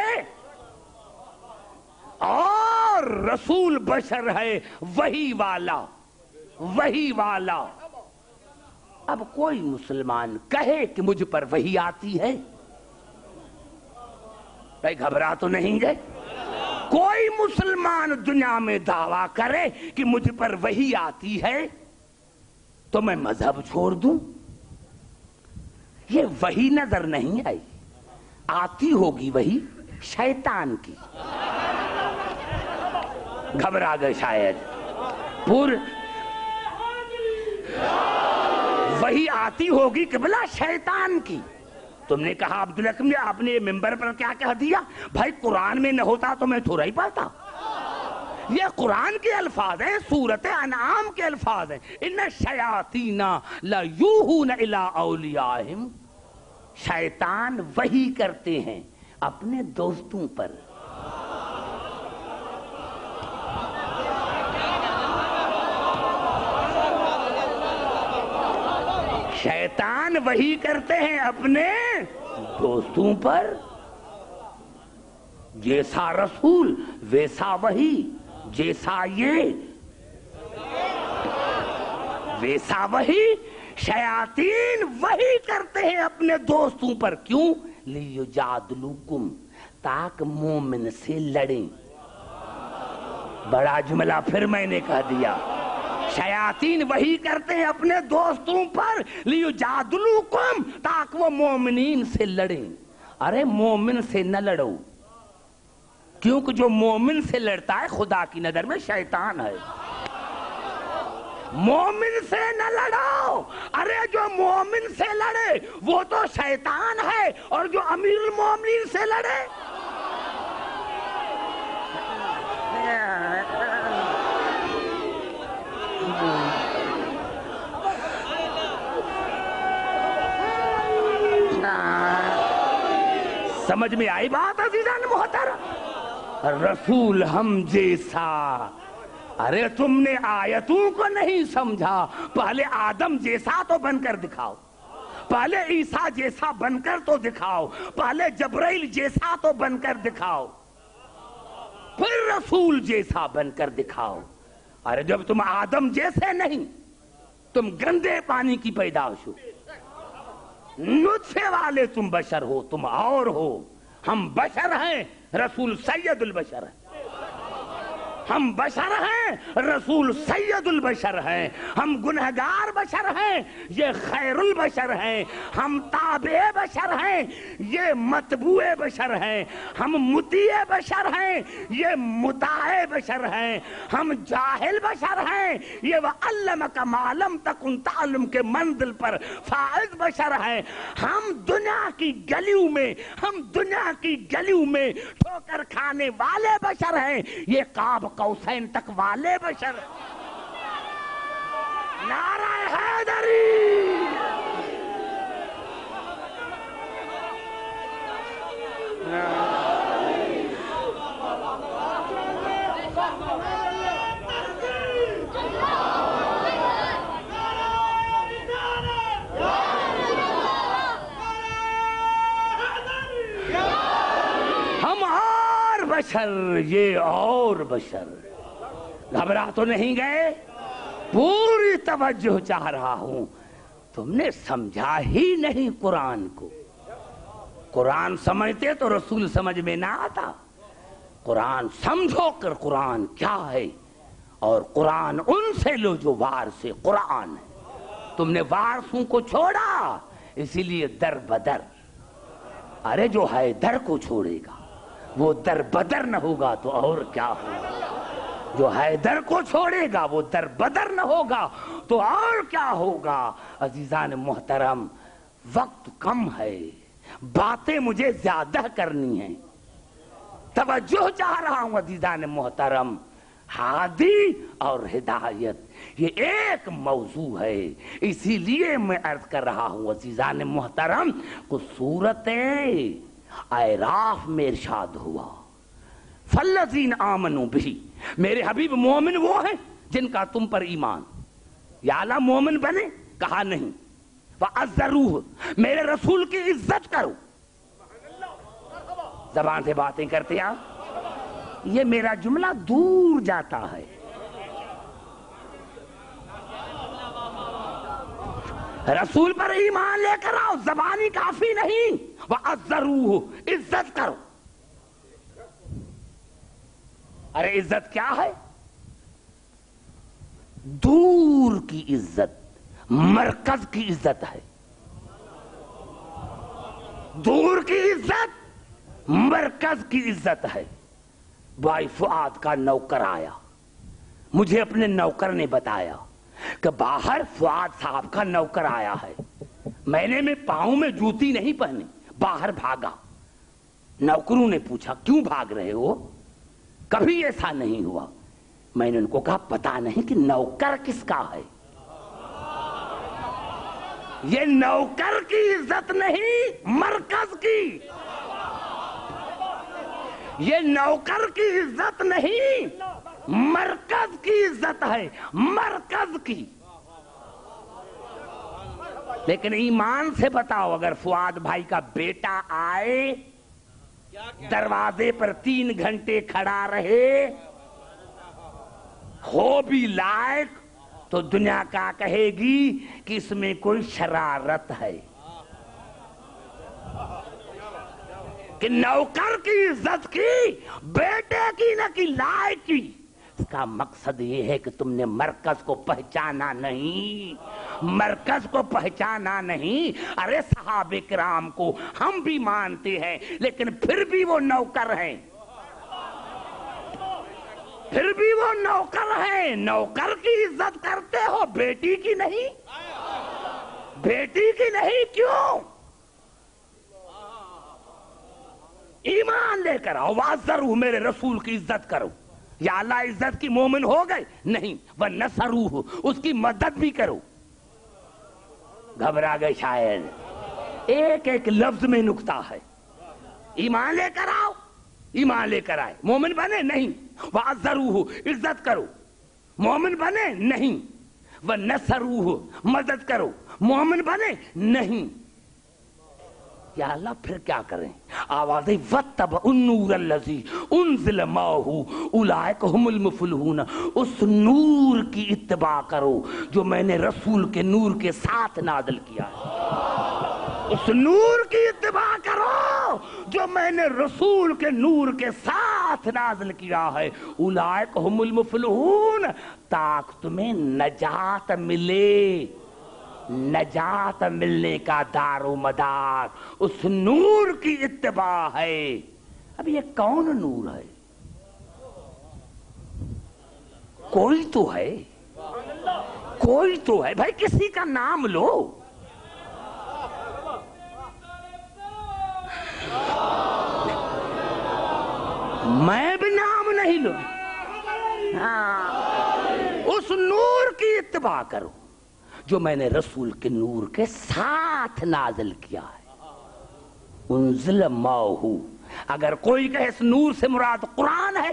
اور رسول بشر ہے وحی والا، وحی والا۔ اب کوئی مسلمان کہے کہ مجھ پر وحی آتی ہے، بھائی گھبرا تو نہیں گئے؟ کوئی مسلمان دنیا میں دعویٰ کرے کہ مجھ پر وحی آتی ہے تو میں مذہب چھوڑ دوں؟ یہ وحی نظر نہیں آئی، آتی ہوگی وحی شیطان کی، گھبرا گئے شاید وحی آتی ہوگی قبلہ شیطان کی۔ تم نے کہا عبدالحکیم نے آپ نے یہ ممبر پر کیا کہہ دیا؟ بھائی قرآن میں نہ ہوتا تو میں تھوڑا ہی پڑھتا۔ یہ قرآن کے الفاظ ہیں، سورۃ انعام کے الفاظ ہیں، ان الشیاطین لیوحون الی اولیاءہم، شیطان وحی کرتے ہیں اپنے دوستوں پر۔ شیطان وحی کرتے ہیں اپنے دوستوں پر، جیسا رسول ویسا وحی، جیسا یہ ویسا وحی۔ شیاطین وحی کرتے ہیں اپنے دوستوں پر، کیوں؟ لیجادلوکم، تاکہ مومن سے لڑیں۔ بڑا جملہ پھر میں نے کہہ دیا، شیاطین وحی کرتے ہیں اپنے دوستوں پر لیجادلوکم، تاکہ وہ مومنین سے لڑیں۔ ارے مومن سے نہ لڑو، کیونکہ جو مومن سے لڑتا ہے خدا کی نظر میں شیطان ہے۔ مومن سے نہ لڑو، ارے جو مومن سے لڑے وہ تو شیطان ہے، اور جو امیر المومنین سے لڑے سمجھ میں آئی بات عزیزان محترم؟ رسول ہم جیسا، ارے تم نے آیتوں کو نہیں سمجھا، پہلے آدم جیسا تو بن کر دکھاؤ، پہلے عیسیٰ جیسا بن کر تو دکھاؤ، پہلے جبرائیل جیسا تو بن کر دکھاؤ، پھر رسول جیسا بن کر دکھاؤ۔ ارے جب تم آدم جیسے نہیں، تم گندے پانی کی پیدائش ہو، نطفے والے تم بشر ہو، تم اور ہو، ہم بشر ہیں، رسول سید البشر ہے۔ ہم بشر ہیں، رسول سید البشر ہیں۔ ہم گنہگار بشر ہیں، یہ خیر البشر ہیں۔ ہم تابع بشر ہیں، یہ متبوع بشر ہیں۔ ہم مطیع بشر ہیں، یہ مطاع بشر ہیں۔ ہم جاہل بشر ہیں، یہ وَعَلَّمَكَ مَا لَمْ تَكُنْ تَعْلَمْ کے منزل پر فائز بشر ہیں۔ ہم دنیا کی گلیوں میں، ہم دنیا کی گلیوں میں ٹھوکر کھانے والے بشر ہیں، یہ قاب قوسین تک والے بشر۔ نعرہ حیدری، ہم اور بشر، یہ اور بشر۔ گھبرا تو نہیں گئے؟ پوری توجہ چاہ رہا ہوں، تم نے سمجھا ہی نہیں قرآن کو۔ قرآن سمجھتے تو رسول سمجھ میں نہ آتا۔ قرآن سمجھو کر قرآن کیا ہے، اور قرآن ان سے لو جو وارث قرآن ہے۔ تم نے وارثوں کو چھوڑا، اسی لیے در بدر۔ ارے جو ہے در کو چھوڑے گا وہ در بدر نہ ہوگا تو اور کیا ہوگا؟ جو حیدر کو چھوڑے گا وہ در بدر نہ ہوگا تو اور کیا ہوگا؟ عزیزان محترم، وقت کم ہے، باتیں مجھے زیادہ کرنی ہیں، توجہ چاہ رہا ہوں عزیزان محترم۔ ہادی اور ہدایت یہ ایک موضوع ہے، اسی لیے میں عرض کر رہا ہوں عزیزان محترم، کچھ سورت اعراف میں ارشاد ہوا فَالَّذِينَ آمَنُوا بِهِ، میرے حبیب مومن وہ ہیں جن کا تم پر ایمان۔ یا اللہ مومن بنے؟ کہا نہیں۔ وَعَزَّرُوهُ، میرے رسول کی عزت کرو۔ زبان سے باتیں کرتے آپ، یہ میرا جملہ دور جاتا ہے۔ رسول پر ایمان لے کر آؤ، زبانی کافی نہیں۔ وَعَزَّرُوهُ، عزت کرو۔ ارے عزت کیا ہے؟ دور کی عزت مرکز کی عزت ہے. دور کی عزت مرکز کی عزت ہے. بھائی فؤاد کا نوکر آیا, مجھے اپنے نوکر نے بتایا کہ باہر فؤاد صاحب کا نوکر آیا ہے. میں نے پاؤں میں جوتی نہیں پہنی, باہر بھاگا. نوکروں نے پوچھا کیوں بھاگ رہے ہو؟ کبھی ایسا نہیں ہوا. میں نے ان کو کہا پتا نہیں کہ نوکر کس کا ہے. یہ نوکر کی عزت نہیں مرکز کی. یہ نوکر کی عزت نہیں مرکز کی عزت ہے, مرکز کی. لیکن ایمان سے بتاؤ, اگر فؤاد بھائی کا بیٹا آئے دروازے پر 3 گھنٹے کھڑا رہے, ہو بھی لائق, تو دنیا کا کہے گی کہ اس میں کوئی شرارت ہے. کہ نوکر کی عزت کی, بیٹے کی نہ کی لائق کی. اس کا مقصد یہ ہے کہ تم نے مرکز کو پہچانا نہیں, مرکز کو پہچانا نہیں. ارے صحابہ کرام کو ہم بھی مانتے ہیں, لیکن پھر بھی وہ نوکر ہیں, پھر بھی وہ نوکر ہیں. نوکر کی عزت کرتے ہو, بیٹی کی نہیں, بیٹی کی نہیں. کیوں؟ ایمان لے کر آؤ, وَعَزَّرُوهُ, میرے رسول کی عزت کرو. یا اللہ عزت کی مومن ہو گئے نہیں, وَنَصَرُوهُ, اس کی مدد بھی کرو. گھبرا گئے شاید, ایک ایک لفظ میں نکتہ ہے. ایمان لے کر آؤ, ایمان لے کر آئے, مومن بنے نہیں, وَعَزَّرُوهُ, عزت کرو. مومن بنے نہیں, وَنَصَرُوهُ, مدد کرو. مومن بنے نہیں. یا اللہ پھر کیا کریں؟ آوازیں وَاتَّبَعُوا النُّورَ الَّذِي أُنزِلَ مَعَهُ أُولَٰئِكَ هُمُ الْمُفْلِحُونَ. اس نور کی اتباع کرو جو میں نے رسول کے نور کے ساتھ نازل کیا ہے. اس نور کی اتباع کرو جو میں نے رسول کے نور کے ساتھ نازل کیا ہے. أُولَٰئِكَ هُمُ الْمُفْلِحُونَ, تاکہ تمہیں نجات ملے. نجات ملنے کا دار و مدار اس نور کی اتباع ہے. اب یہ کون نور ہے؟ کوئی تو ہے, کوئی تو ہے بھائی, کسی کا نام لو. میں بھی نام نہیں لوں. اس نور کی اتباع کرو جو میں نے رسول کے نور کے ساتھ نازل کیا ہے. انزل معہ, اگر کوئی کہے اس نور سے مراد قرآن ہے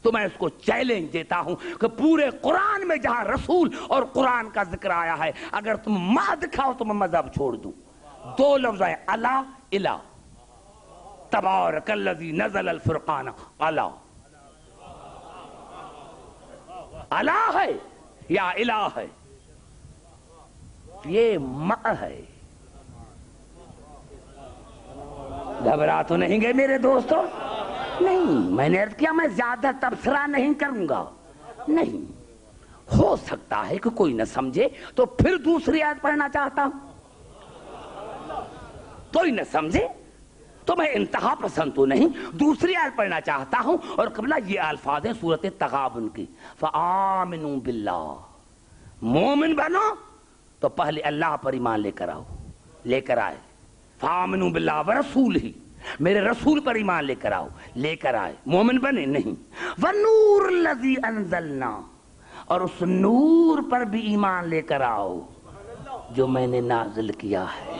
تو میں اس کو چیلنج دیتا ہوں کہ پورے قرآن میں جہاں رسول اور قرآن کا ذکر آیا ہے, اگر تم ماں دکھاؤ تو میں مذہب چھوڑ دوں. 2 لفظ ہیں, الا الہ. تبارک الذی نزل الفرقان, الا. الا ہے یا الہ ہے؟ یہ ماں ہے. گھبرا تو نہیں گئے میرے دوستو؟ نہیں, میں نے عرض کیا میں زیادہ تبصرہ نہیں کروں گا. نہیں, ہو سکتا ہے کہ کوئی نہ سمجھے تو پھر دوسری آیت پڑھنا چاہتا ہوں. کوئی نہ سمجھے تو میں انتہا پسند تو نہیں, دوسری آیت پڑھنا چاہتا ہوں. اور قبلہ یہ الفاظ ہیں سورۃ تغابن کی, فآمنوا باللہ, مومن بنو تو پہلے اللہ پر ایمان لے کر آؤ. لے کر آئے. فآمنوا باللہ ورسولہ, میرے رسول پر ایمان لے کر آؤ. لے کر آئے, مومن بنے نہیں. والنور الذی انزلنا, اور اس نور پر بھی ایمان لے کر آؤ جو میں نے نازل کیا ہے.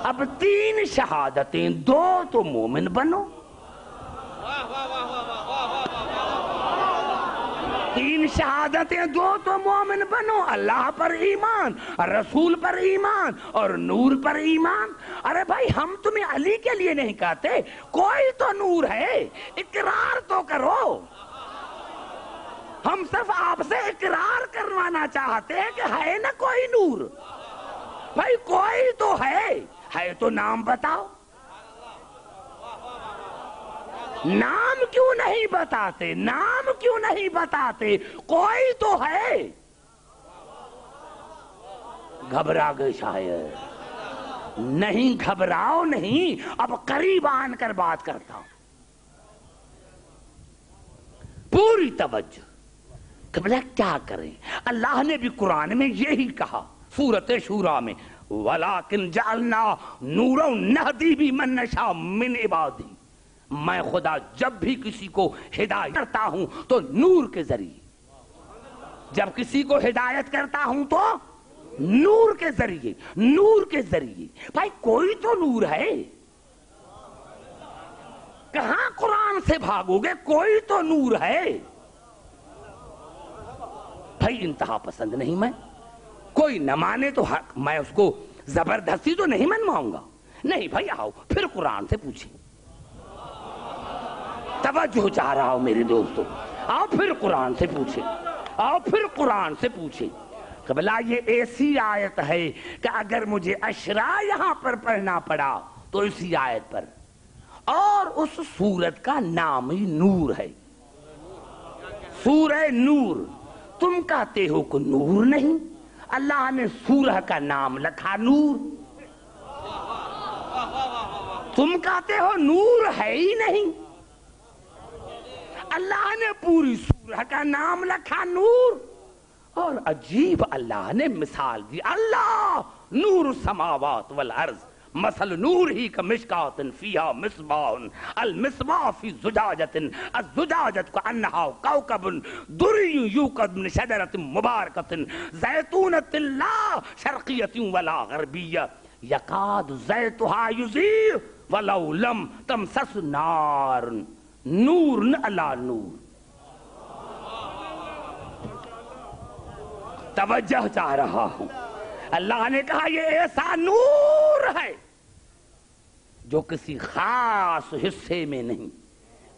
اب 3 شہادتیں, 2 تو مومن بنو. 3 شہادتیں, 2 تو مومن بنو. اللہ پر ایمان, رسول پر ایمان اور نور پر ایمان. ارے بھائی ہم تمہیں علی کے لیے نہیں کہتے, کوئی تو نور ہے, اقرار تو کرو. ہم صرف آپ سے اقرار کروانا چاہتے ہیں کہ ہے نا کوئی نور. بھائی کوئی تو ہے تو نام بتاؤ. نام کیوں نہیں بتاتے؟ نام کیوں نہیں بتاتے؟ کوئی تو ہے۔ گھبرا گئے شاید؟ نہیں گھبراؤ نہیں، اب قریب آن کر بات کرتا ہوں، پوری توجہ۔ قبلہ کیا کریں؟ اللہ نے بھی قرآن میں یہی کہا سورۃ شورى میں، وَلَٰكِنْ جَعَلْنَا نُورًا نَهْدِي بِمَن نَّشَاءُ مِنْ عِبَادِهِ، میں خدا جب بھی کسی کو ہدایت کرتا ہوں تو نور کے ذریعے، جب کسی کو ہدایت کرتا ہوں تو نور کے ذریعے، نور کے ذریعے۔ بھائی کوئی تو نور ہے، کہاں قرآن سے بھاگو گے؟ کوئی تو نور ہے۔ بھائی انتہا پسند نہیں میں، کوئی نہ مانے تو حق، میں اس کو زبردستی تو نہیں منواؤں گا، نہیں بھائی آؤ پھر قرآن سے پوچھیں، توجہ چاہ رہا ہوں میرے دوستو، آؤ پھر قرآن سے پوچھیں، آؤ پھر قرآن سے پوچھیں۔ قبلہ یہ ایسی آیت ہے کہ اگر مجھے اشرا یہاں پر پڑھنا پڑا تو اسی آیت پر، اور اس سورت کا نام ہی نور ہے، سورہ نور۔ تم کہتے ہو کہ نور نہیں، اللہ نے سورہ کا نام لکھا نور، تم کہتے ہو نور ہے ہی نہیں، اللہ نے پوری سورہ کا نام لکھا نور۔ اور عجیب اللہ نے مثال دی، اللہ نور السماوات والارض مثل نور ہی کمشکات فیہا مصباح المصباح فی زجاجۃ الزجاجۃ کأنہا کوکب دری یوقد من شجرۃ مبارکۃ زیتونۃ لا شرقیۃ ولا غربیہ یکاد زیتھا یضیء ولو لم تمسس نار، نور علی نور۔ توجہ چاہ رہا ہوں، اللہ نے کہا یہ ایسا نور ہے جو کسی خاص حصے میں نہیں،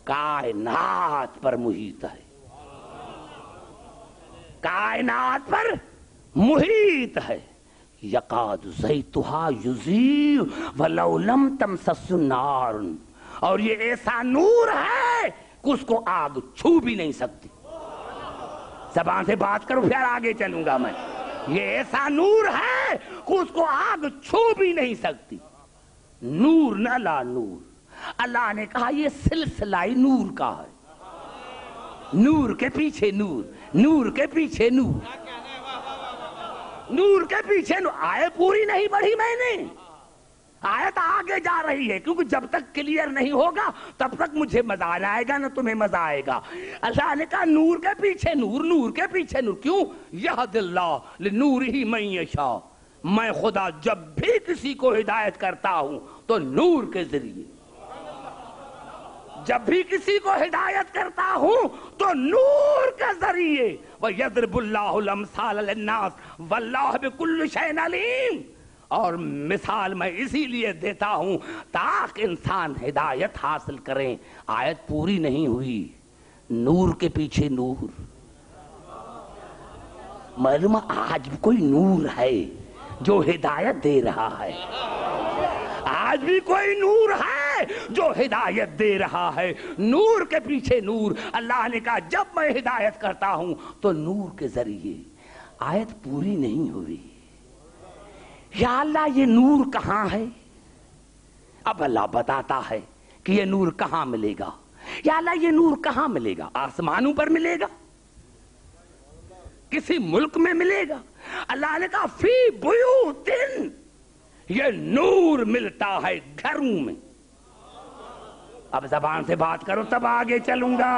کائنات پر محیط ہے، کائنات پر محیط ہے۔ یقاد زیتھا یضیء ولو لم تمسس نار، اور یہ ایسا نور ہے کہ اس کو آگ چھو بھی نہیں سکتی۔ زبان سے بات کرو پھر آگے چلوں گا میں۔ یہ ایسا نور ہے کہ اس کو آگ چھو بھی نہیں سکتی، نور نہ لا نور۔ اللہ نے کہا یہ سلسلہ نور کا ہے، نور کے پیچھے نور، نور کے پیچھے نور، نور کے پیچھے نور۔ آیت پوری نہیں پڑھی میں نے، آیت آگے جا رہی ہے، کیونکہ جب تک کلیئر نہیں ہوگا تب تک مجھے مزہ آئے گا نہ تمہیں مزہ آئے گا۔ اللہ نے کہا نور کے پیچھے نور، نور کے پیچھے نور۔ کیوں؟ یہد اللہ لنورہ من یشاء، میں خدا جب بھی کسی کو ہدایت کرتا ہوں تو نور کے ذریعے، جب بھی کسی کو ہدایت کرتا ہوں تو نور کے ذریعے۔ وَيَضْرِبُ اللَّهُ الْأَمْثَالَ لِلنَّاسِ وَاللَّهُ بِكُلِّ شَيْءٍ عَلِيمٌ۔ اور مثال میں اسی لیے دیتا ہوں تاکہ انسان ہدایت حاصل کریں۔ آیت پوری نہیں ہوئی، نور کے پیچھے نور۔ معلوم آج بھی کوئی نور ہے جو ہدایت دے رہا ہے، آج بھی کوئی نور ہے جو ہدایت دے رہا ہے، نور کے پیچھے نور۔ اللہ نے کہا جب میں ہدایت کرتا ہوں تو نور کے ذریعے۔ آیت پوری نہیں ہوئی، یا اللہ یہ نور کہاں ہے؟ اب اللہ بتاتا ہے کہ یہ نور کہاں ملے گا۔ یا اللہ یہ نور کہاں ملے گا؟ آسمانوں پر ملے گا؟ کسی ملک میں ملے گا؟ اللہ نے کہا فی بیوتن، یہ نور ملتا ہے گھروں میں۔ اب زبان سے بات کرو تب آگے چلوں گا۔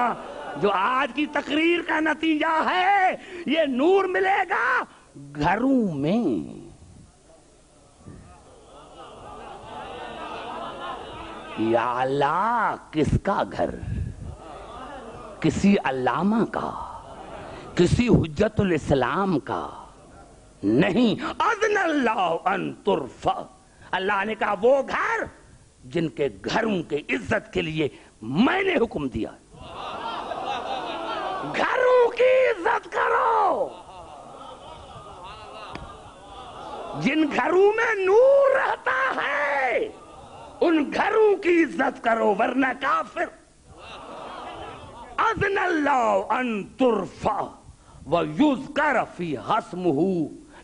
جو آج کی تقریر کا نتیجہ ہے، یہ نور ملے گا گھروں میں۔ یا اللہ کس کا گھر؟ کسی علامہ کا، کسی حجت الاسلام کا نہیں۔ اذن اللہ ان ترفع، اللہ نے کہا وہ گھر جن کے گھروں کے عزت کے لیے میں نے حکم دیا، گھروں کی عزت کرو، جن گھروں میں نور رہتا ہے ان گھروں کی عزت کرو، ورنہ کافر اذن اللہ ان ترفع ویذکر فیہا اسمہ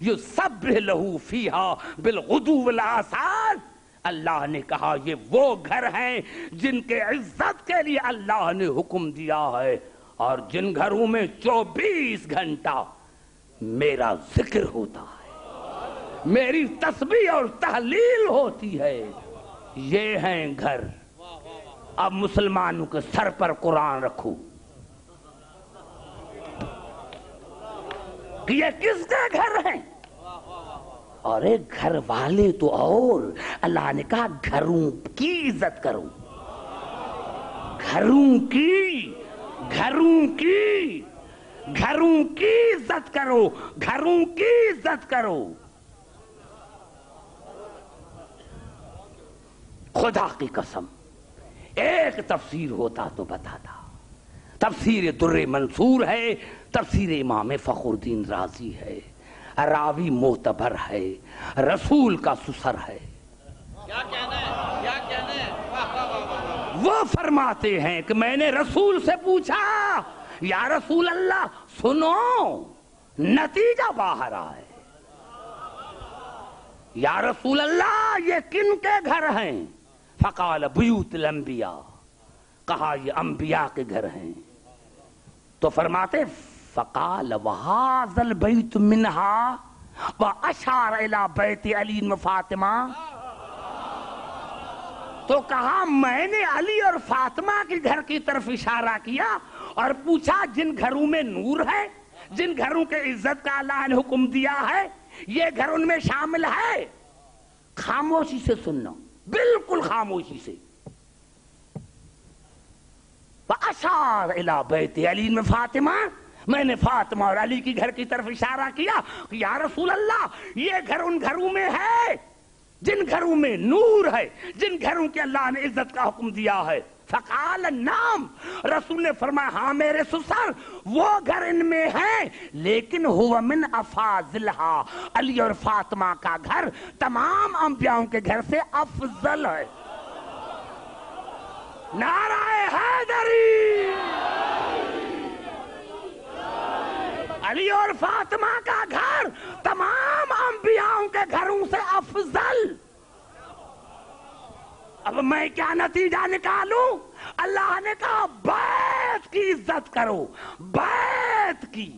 یسبح لہ فیہا بالغدو والآصال. اللہ نے کہا یہ وہ گھر ہیں جن کے عزت کے لیے اللہ نے حکم دیا ہے، اور جن گھروں میں 24 گھنٹہ میرا ذکر ہوتا ہے، میری تسبیح اور تحلیل ہوتی ہے. یہ ہیں گھر. اب مسلمانوں کے سر پر قرآن رکھو کہ یہ کس کے گھر ہیں. اور ایک گھر والے تو اور اللہ نے کہا گھروں کی عزت کرو، گھروں کی عزت کرو، گھروں کی عزت کرو. خدا کی قسم ایک تفسیر ہوتا تو بتاتا. تفسیر در منصور ہے، تفسیر امام فخر الدین رازی ہے، راوی معتبر ہے، رسول کا سسر ہے. کیا کہنا ہے، کیا کہنا ہے. وہ فرماتے ہیں کہ میں نے رسول سے پوچھا یا رسول اللہ سنو، نتیجہ باہر آئے. یا رسول اللہ یہ کن کے گھر ہیں؟ فقال بیوت الانبیاء، کہا یہ انبیاء کے گھر ہیں. تو فرماتے فقال وهذا البيت منها واشار الى بیت علی و فاطمہ. تو کہا میں نے علی اور فاطمہ کے گھر کی طرف اشارہ کیا اور پوچھا جن گھروں میں نور ہے، جن گھروں کے عزت کا اللہ نے حکم دیا ہے، یہ گھر ان میں شامل ہے؟ خاموشی سے سننا، بالکل خاموشی سے. واشار الى بیت علی و فاطمہ، میں نے فاطمہ اور علی کی گھر کی طرف اشارہ کیا کہ یا رسول اللہ یہ گھر ان گھروں میں ہے جن گھروں میں نور ہے، جن گھروں کے اللہ نے عزت کا حکم دیا ہے. فقال نعم، رسول نے فرمایا ہاں میرے سسر وہ گھر ان میں ہے، لیکن ہوا من افاضلہا، علی اور فاطمہ کا گھر تمام انبیاءوں کے گھر سے افضل ہے. نعرہ حیدری. علی اور فاطمہ کا گھر تمام انبیاءوں کے گھروں سے افضل. اب میں کیا نتیجہ نکالوں؟ اللہ نے کہا بیت کی عزت کرو، بیت کی.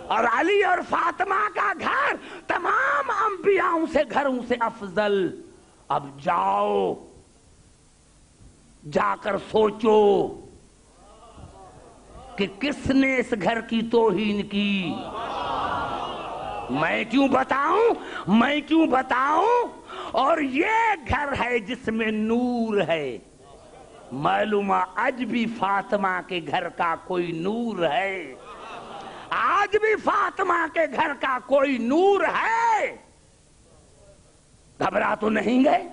اور علی اور فاطمہ کا گھر تمام انبیاءوں سے گھروں سے افضل. اب جاؤ، جا کر سوچو کہ کس نے اس گھر کی توہین کی. میں کیوں بتاؤں؟ اور یہ گھر ہے جس میں نور ہے. معلومہ آج بھی فاطمہ کے گھر کا کوئی نور ہے، آج بھی فاطمہ کے گھر کا کوئی نور ہے. گھبرا تو نہیں گئے؟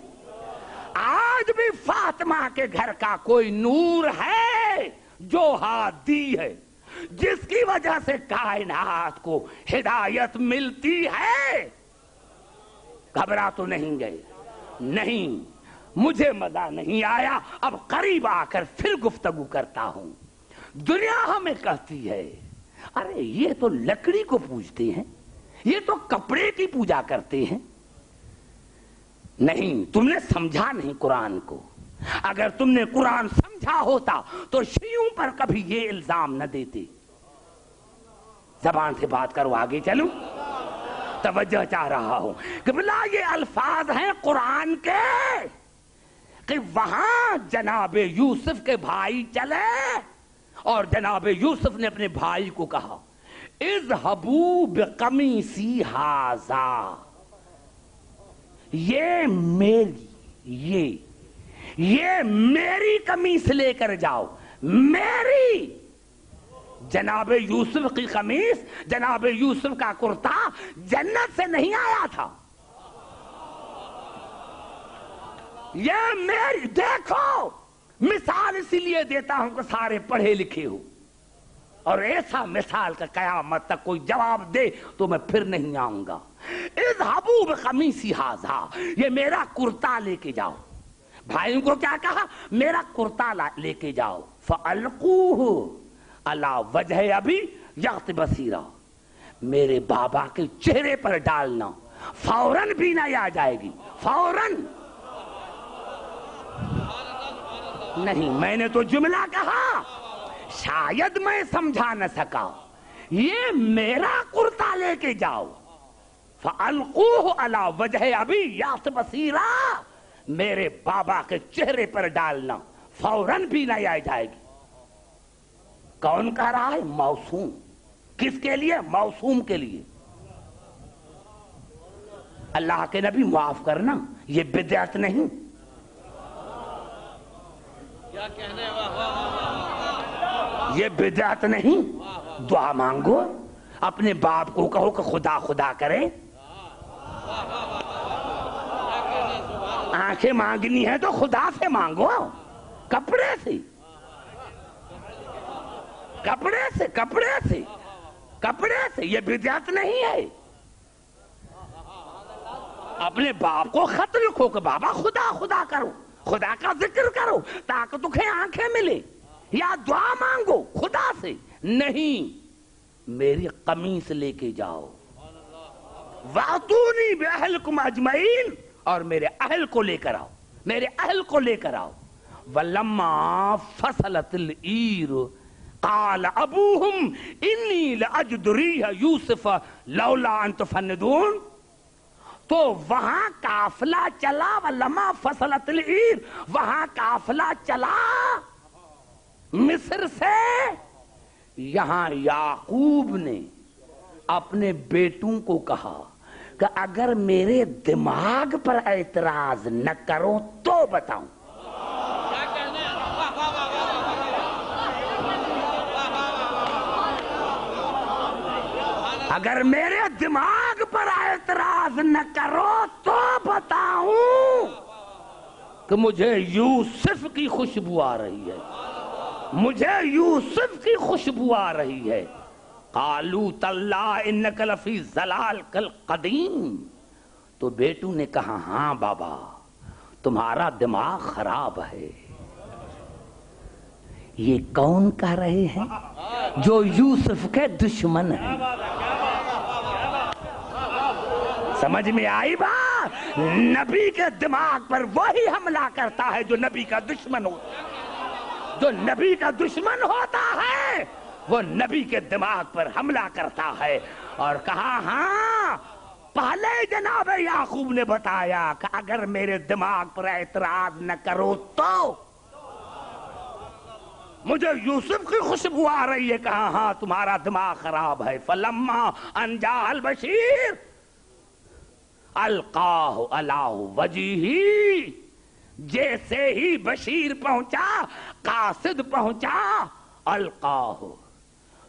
آج بھی فاطمہ کے گھر کا کوئی نور ہے جو ہادی ہے، جس کی وجہ سے کائنات کو ہدایت ملتی ہے. گھبرا تو نہیں گئے؟ نہیں، مجھے مزہ نہیں آیا. اب قریب آ کر پھر گفتگو کرتا ہوں. دنیا ہمیں کہتی ہے ارے یہ تو لکڑی کو پوجتے ہیں، یہ تو کپڑے کی پوجا کرتے ہیں. نہیں، تم نے سمجھا نہیں قرآن کو. اگر تم نے قرآن سمجھا ہوتا تو شیعوں پر کبھی یہ الزام نہ دیتے. زبان سے بات کرو، آگے چلوں. توجہ چاہ رہا ہوں کہ بلا یہ الفاظ ہیں قرآن کے کہ وہاں جناب یوسف کے بھائی چلے اور جناب یوسف نے اپنے بھائی کو کہا اذهبوا بقمیصی ھذا، یہ میری قمیص لے کر جاؤ. میری جناب یوسف کی قمیص، جناب یوسف کا کرتا جنت سے نہیں آیا تھا. یہ میری، دیکھو مثال اسی لیے دیتا ہوں کہ سارے پڑھے لکھے ہو، اور ایسا مثال کا قیامت تک کوئی جواب دے تو میں پھر نہیں آؤں گا. اذهبوا بقمیصی ھذا، یہ میرا کرتا لے کے جاؤ. بھائیوں کو کیا کہا؟ میرا کرتا لے کے جاؤ، فَأَلْقُوهُ عَلَى وَجْهِ أَبِي يَغْتِ بَصِيرًا، میرے بابا کے چہرے پر ڈالنا، فوراً بینائی آ جائے گی، فوراً۔ نہیں، میں نے تو جملہ کہا، شاید میں سمجھا نہ سکا، یہ میرا کرتا لے کے جاؤ، فَأَلْقُوهُ عَلَى وَجْهِ أَبِي يَغْتِ بَصِيرًا، میرے بابا کے چہرے پر ڈالنا، فوراً بینائی آ جائے گی۔ کون کہہ رہا ہے؟ موسوم۔ کس کے لیے؟ موسوم کے لیے۔ اللہ کے نبی معاف کرنا، یہ بدعت نہیں، کیا کہنے، واہ واہ، یہ بدعت نہیں۔ دعا مانگو، اپنے باپ کو کہو کہ خدا خدا کرے، آنکھیں مانگنی ہے تو خدا سے مانگو، کپڑے سے، کپڑے سے، کپڑے سے، کپڑے سے، یہ بدعت نہیں ہے۔ اپنے باپ کو خط لکھو کہ بابا خدا خدا کرو، خدا کا ذکر کرو تاکہ تمہیں آنکھیں ملے، یا دعا مانگو خدا سے۔ نہیں، میری قمیص لے کے جاؤ، وَأْتُونِي بِأَهْلِكُمْ أَجْمَعِينَ، اور میرے اہل کو لے کر آؤ، میرے اہل کو لے کر آؤ۔ وَلَمَّا فَصَلَتِ الْعِيرُ قَالَ أَبُوهُمْ إِنِّي لَأَجِدُ رِيحَ يُوسُفَ لَوْلَا أَن تُفَنِّدُونَ، تو وہاں قافلہ چلا، وَلَمَّا فَصَلَتِ الْعِيرُ، وہاں قافلہ چلا مصر سے، یہاں یعقوب نے اپنے بیٹوں کو کہا کہ اگر میرے دماغ پر اعتراض نہ کرو تو بتاؤں۔ کیا کہنے، واہ واہ واہ واہ، اگر میرے دماغ پر اعتراض نہ کرو تو بتاؤں کہ مجھے یوسف کی خوشبو آ رہی ہے، مجھے یوسف کی خوشبو آ رہی ہے۔ قالوا تاللہ انک لفی ضلالک القدیم، تو بیٹوں نے کہا ہاں بابا تمہارا دماغ خراب ہے۔ یہ کون کہہ رہے ہیں؟ جو یوسف کے دشمن ہیں۔ سمجھ میں آئی بات؟ نبی کے دماغ پر وہی حملہ کرتا ہے جو نبی کا دشمن ہوتا ہے، جو نبی کا دشمن ہوتا ہے وہ نبی کے دماغ پر حملہ کرتا ہے۔ اور کہا ہاں، پہلے جناب یعقوب نے بتایا کہ اگر میرے دماغ پر اعتراض نہ کرو تو مجھے یوسف کی خوشبو آ رہی ہے۔ کہا ہاں تمہارا دماغ خراب ہے۔ فلما ان جاء البشیر القاہ علی وجہہ، جیسے ہی بشیر پہنچا، قاصد پہنچا، القاہ،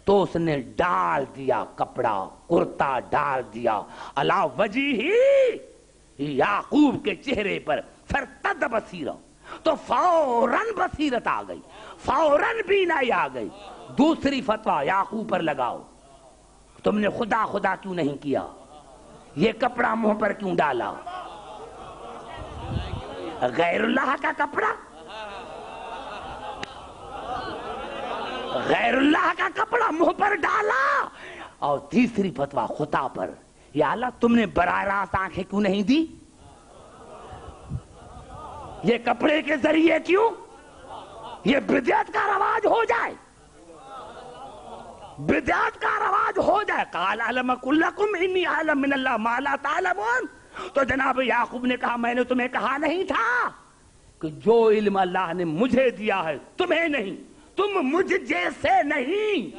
تو اس نے ڈال دیا کپڑا، کرتا ڈال دیا، علی وجہہ، یعقوب کے چہرے پر، فرتد بصیرہ، تو فوراً بصیرت آ گئی، فوراً بینائی آ گئی۔ دوسری فتویٰ یعقوب پر لگاؤ، تم نے خدا خدا کیوں نہیں کیا؟ یہ کپڑا منہ پر کیوں ڈالا؟ غیر اللہ کا کپڑا، غیر اللہ کا کپڑا منہ پر ڈالا۔ اور تیسری فتویٰ خطا پر، یا اللہ تم نے براہ راست آنکھیں کیوں نہیں دی؟ یہ کپڑے کے ذریعے کیوں؟ یہ بدعت کا رواج ہو جائے، بدعت کا رواج ہو جائے۔ قال الم اقل لکم انی اعلم من اللہ ما لا تعلمون، تو جناب یعقوب نے کہا میں نے تمہیں کہا نہیں تھا کہ جو علم اللہ نے مجھے دیا ہے تمہیں نہیں، تم مجھ جیسے نہیں۔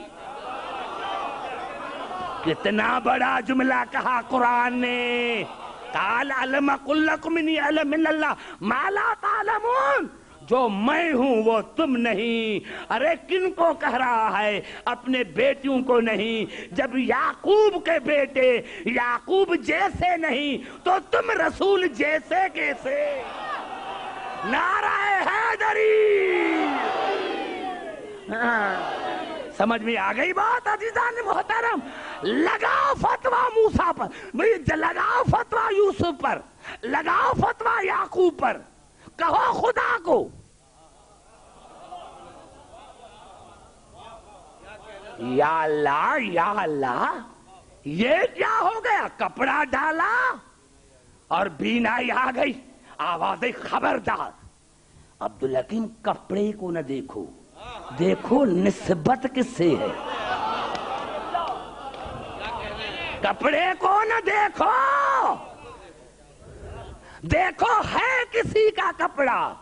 کتنا بڑا جملہ کہا قرآن نے، قال الم اقل لکم انی اعلم من اللہ ما لا تعلمون، جو میں ہوں وہ تم نہیں۔ ارے کن کو کہہ رہا ہے؟ اپنے بیٹیوں کو نہیں۔ جب یعقوب کے بیٹے یعقوب جیسے نہیں تو تم رسول جیسے کیسے؟ نعرہ حیدری! سمجھ میں آ گئی بات عزیزان محترم؟ لگاؤ فتویٰ موسیٰ پر، لگاؤ فتویٰ یوسف پر، لگاؤ فتویٰ یعقوب پر، کہو خدا کو یا اللہ یہ کیا ہو گیا؟ کپڑا ڈالا اور بینائی آ گئی، آوازیں خبردار۔ عبدالحکیم کپڑے کو نہ دیکھو، دیکھو نسبت کس سے ہے۔ کپڑے کو نہ دیکھو، دیکھو ہے کسی کا کپڑا۔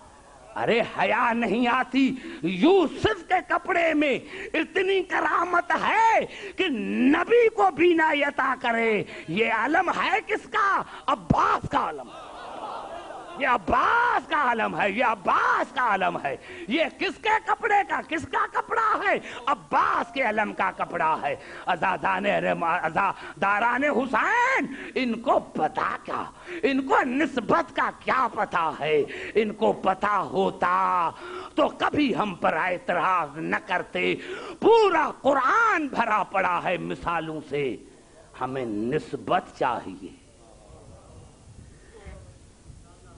ارے حیا نہیں آتی؟ یوسف کے کپڑے میں اتنی کرامت ہے کہ نبی کو بینائی عطا کرے۔ یہ علم ہے کس کا؟ عباس کا علم، یہ عباس کا علم ہے، یہ عباس کا علم ہے۔ یہ کس کے کپڑے کا، کس کا کپڑا ہے؟ عباس کے علم کا کپڑا ہے۔ عزاداران حسین، ان کو پتا کیا، ان کو نسبت کا کیا پتا ہے؟ ان کو پتا ہوتا تو کبھی ہم پر اعتراض نہ کرتے۔ پورا قرآن بھرا پڑا ہے مثالوں سے۔ ہمیں نسبت چاہیے۔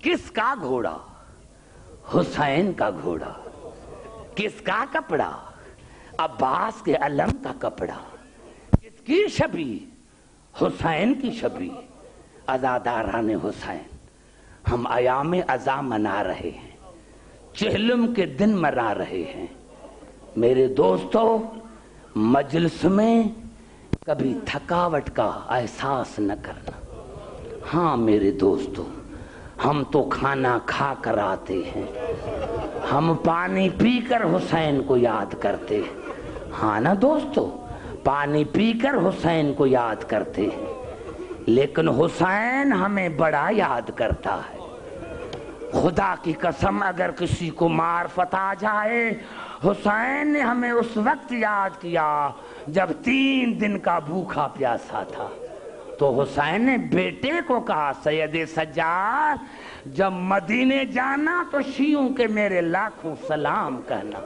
کس کا گھوڑا؟ حسین کا گھوڑا۔ کس کا کپڑا؟ عباس کے علم کا کپڑا۔ کس کی شبی؟ حسین کی شبی۔ عزاداران حسین، ہم ایام عزا منا رہے ہیں، چہلم کے دن منا رہے ہیں۔ میرے دوستو، مجلس میں کبھی تھکاوٹ کا احساس نہ کرنا۔ ہاں میرے دوستو، ہم تو کھانا کھا کر آتے ہیں، ہم پانی پی کر حسین کو یاد کرتے ہیں۔ ہاں نا دوستو، پانی پی کر حسین کو یاد کرتے ہیں، لیکن حسین ہمیں بڑا یاد کرتا ہے۔ خدا کی قسم، اگر کسی کو معرفت آ جائے، حسین نے ہمیں اس وقت یاد کیا جب 3 دن کا بھوکا پیاسا تھا، تو حسین نے بیٹے کو کہا، سید سجاد جب مدینے جانا تو شیعوں کے میرے لاکھوں سلام کہنا،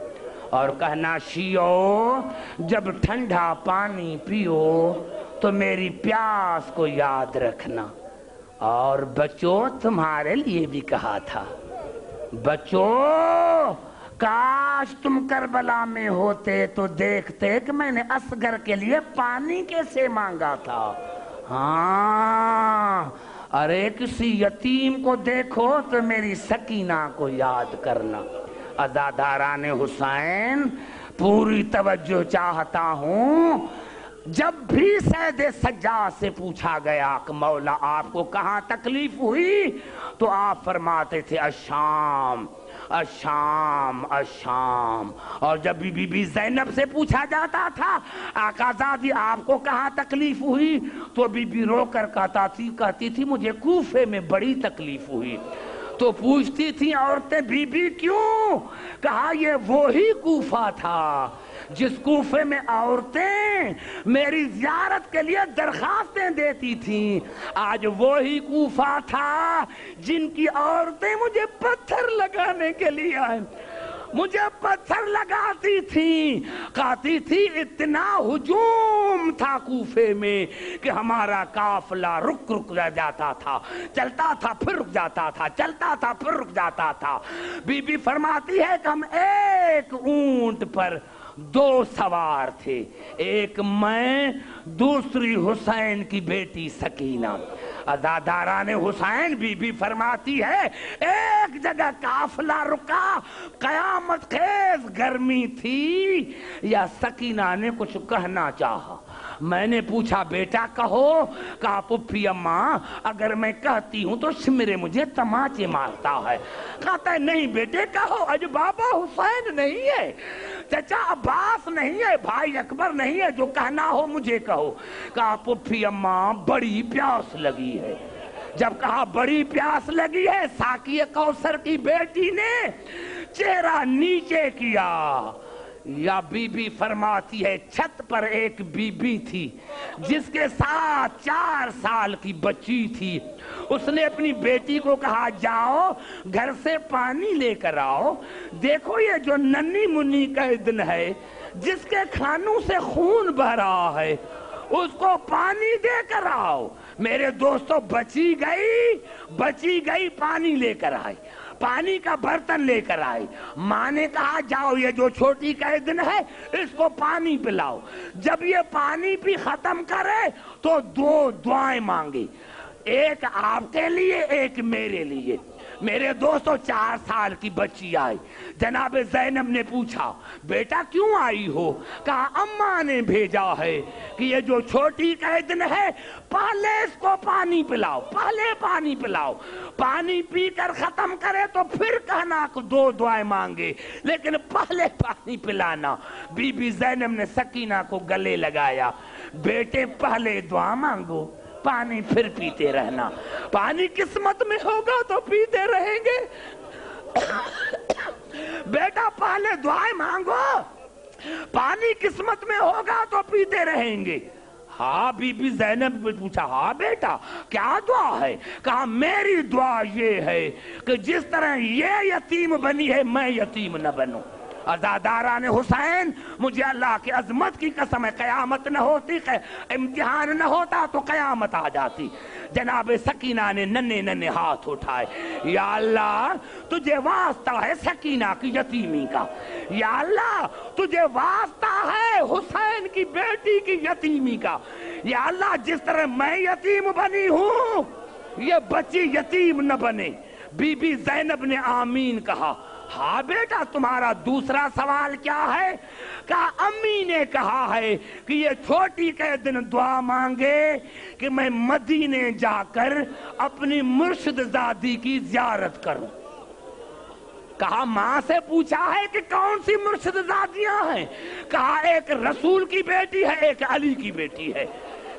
اور کہنا شیعو جب ٹھنڈا پانی پیو تو میری پیاس کو یاد رکھنا۔ اور بچو، تمہارے لیے بھی کہا تھا، بچو کاش تم کربلا میں ہوتے تو دیکھتے کہ میں نے اصغر کے لیے پانی کیسے مانگا تھا۔ ہاں، ارے کسی یتیم کو دیکھو تو میری سکینہ کو یاد کرنا۔ عزاداران حسین، پوری توجہ چاہتا ہوں۔ جب بھی سید سجاد سے پوچھا گیا کہ مولا آپ کو کہاں تکلیف ہوئی، تو آپ فرماتے تھے الشام الشام الشام۔ اور جب بی بی زینب سے پوچھا جاتا تھا آقا زادی آپ کو کہاں تکلیف ہوئی، تو بی بی رو کر کہتی تھی مجھے کوفے میں بڑی تکلیف ہوئی۔ تو پوچھتی تھی عورتیں بی بی کیوں؟ کہا یہ وہی کوفہ تھا جس کوفے میں عورتیں میری زیارت کے لیے درخواستیں دیتی تھیں، آج وہی کوفہ تھا جن کی عورتیں مجھے پتھر لگانے کے لیے آئیں، مجھے پتھر لگاتی تھی، کہتی تھی اتنا ہجوم تھا کوفے میں کہ ہمارا قافلہ رک جاتا تھا، چلتا تھا پھر رک جاتا تھا، چلتا تھا پھر رک جاتا تھا۔ بی بی فرماتی ہے کہ ہم ایک اونٹ پر 2 سوار تھے، ایک میں، دوسری حسین کی بیٹی سکینہ۔ عزاداران حسین، بی بی فرماتی ہے ایک جگہ قافلہ رکا، قیامت خیز گرمی تھی، یا سکینہ نے کچھ کہنا چاہا، میں نے پوچھا بیٹا کہو، کہا پپھی اماں اگر میں کہتی ہوں تو سمرے مجھے تماچے مارتا ہے۔ کہتا ہے نہیں بیٹے کہو، اج بابا حسین نہیں ہے، چچا عباس نہیں ہے، بھائی اکبر نہیں ہے، جو کہنا ہو مجھے کہو۔ کہا پپھی اماں بڑی پیاس لگی ہے۔ جب کہا بڑی پیاس لگی ہے، ساقی کوثر کی بیٹی نے چہرہ نیچے کیا، یا بی بی فرماتی ہے چھت پر ایک بی بی تھی جس کے ساتھ 4 سال کی بچی تھی، اس نے اپنی بیٹی کو کہا جاؤ گھر سے پانی لے کر آؤ، دیکھو یہ جو ننھی منی کا دن ہے جس کے کھانوں سے خون بہ رہا ہے اس کو پانی دے کر آؤ۔ میرے دوستو بچی گئی پانی لے کر آئی، پانی کا برتن لے کر آئے. ماں نے کہا جاؤ یہ جو چھوٹی قیدن ہے اس کو پانی پلاؤ. جب یہ پانی پی ختم کرے تو 2 دعائیں مانگی, ایک آپ کے لیے ایک میرے لیے. میرے دوستو 4 سال کی بچی آئی. جناب زینب نے پوچھا بیٹا کیوں آئی ہو؟ کہا اماں نے بھیجا ہے کہ یہ جو چھوٹی قیدن ہے پہلے اس کو پانی پلاؤ, پہلے پانی پلاؤ, پانی پی کر ختم کرے تو پھر کہنا 2 دعائیں مانگے, لیکن پہلے پانی پلانا. بی بی زینب نے سکینہ کو گلے لگایا, بیٹے پہلے دعا مانگو, پانی پھر پیتے رہنا. پانی قسمت میں ہوگا تو پیتے رہیں گے. بیٹا پہلے دعائیں مانگو, پانی قسمت میں ہوگا تو پیتے رہیں گے. ہاں بی بی زینب نے پوچھا ہاں بیٹا کیا دعا ہے؟ کہا میری دعا یہ ہے کہ جس طرح یہ یتیم بنی ہے میں یتیم نہ بنوں. عزاداران حسین مجھے اللہ کی عظمت کی قسم ہے قیامت نہ ہوتی, امتحان نہ ہوتا تو قیامت آ جاتی. جناب سکینہ نے ننھے ہاتھ اٹھائے, یا اللہ تجھے واسطہ ہے سکینہ کی یتیمی کا, یا اللہ تجھے واسطہ ہے حسین کی بیٹی کی یتیمی کا, یا اللہ جس طرح میں یتیم بنی ہوں یہ بچی یتیم نہ بنے. بی بی زینب نے آمین کہا. ہاں بیٹا تمہارا دوسرا سوال کیا ہے؟ کہا امی نے کہا ہے کہ یہ چھوٹی قیدن دعا مانگے کہ میں مدینے جا کر اپنی مرشد زادی کی زیارت کروں. کہا ماں سے پوچھا ہے کہ کون سی مرشد زادیاں ہیں؟ کہا ایک رسول کی بیٹی ہے ایک علی کی بیٹی ہے.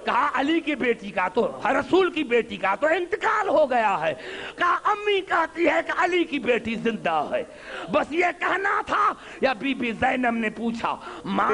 کہا علی کی بیٹی کا تو رسول کی بیٹی کا تو انتقال ہو گیا ہے. کہا امی کہتی ہے کہ علی کی بیٹی زندہ ہے. بس یہ کہنا تھا. یا بی بی زینب نے پوچھا ماں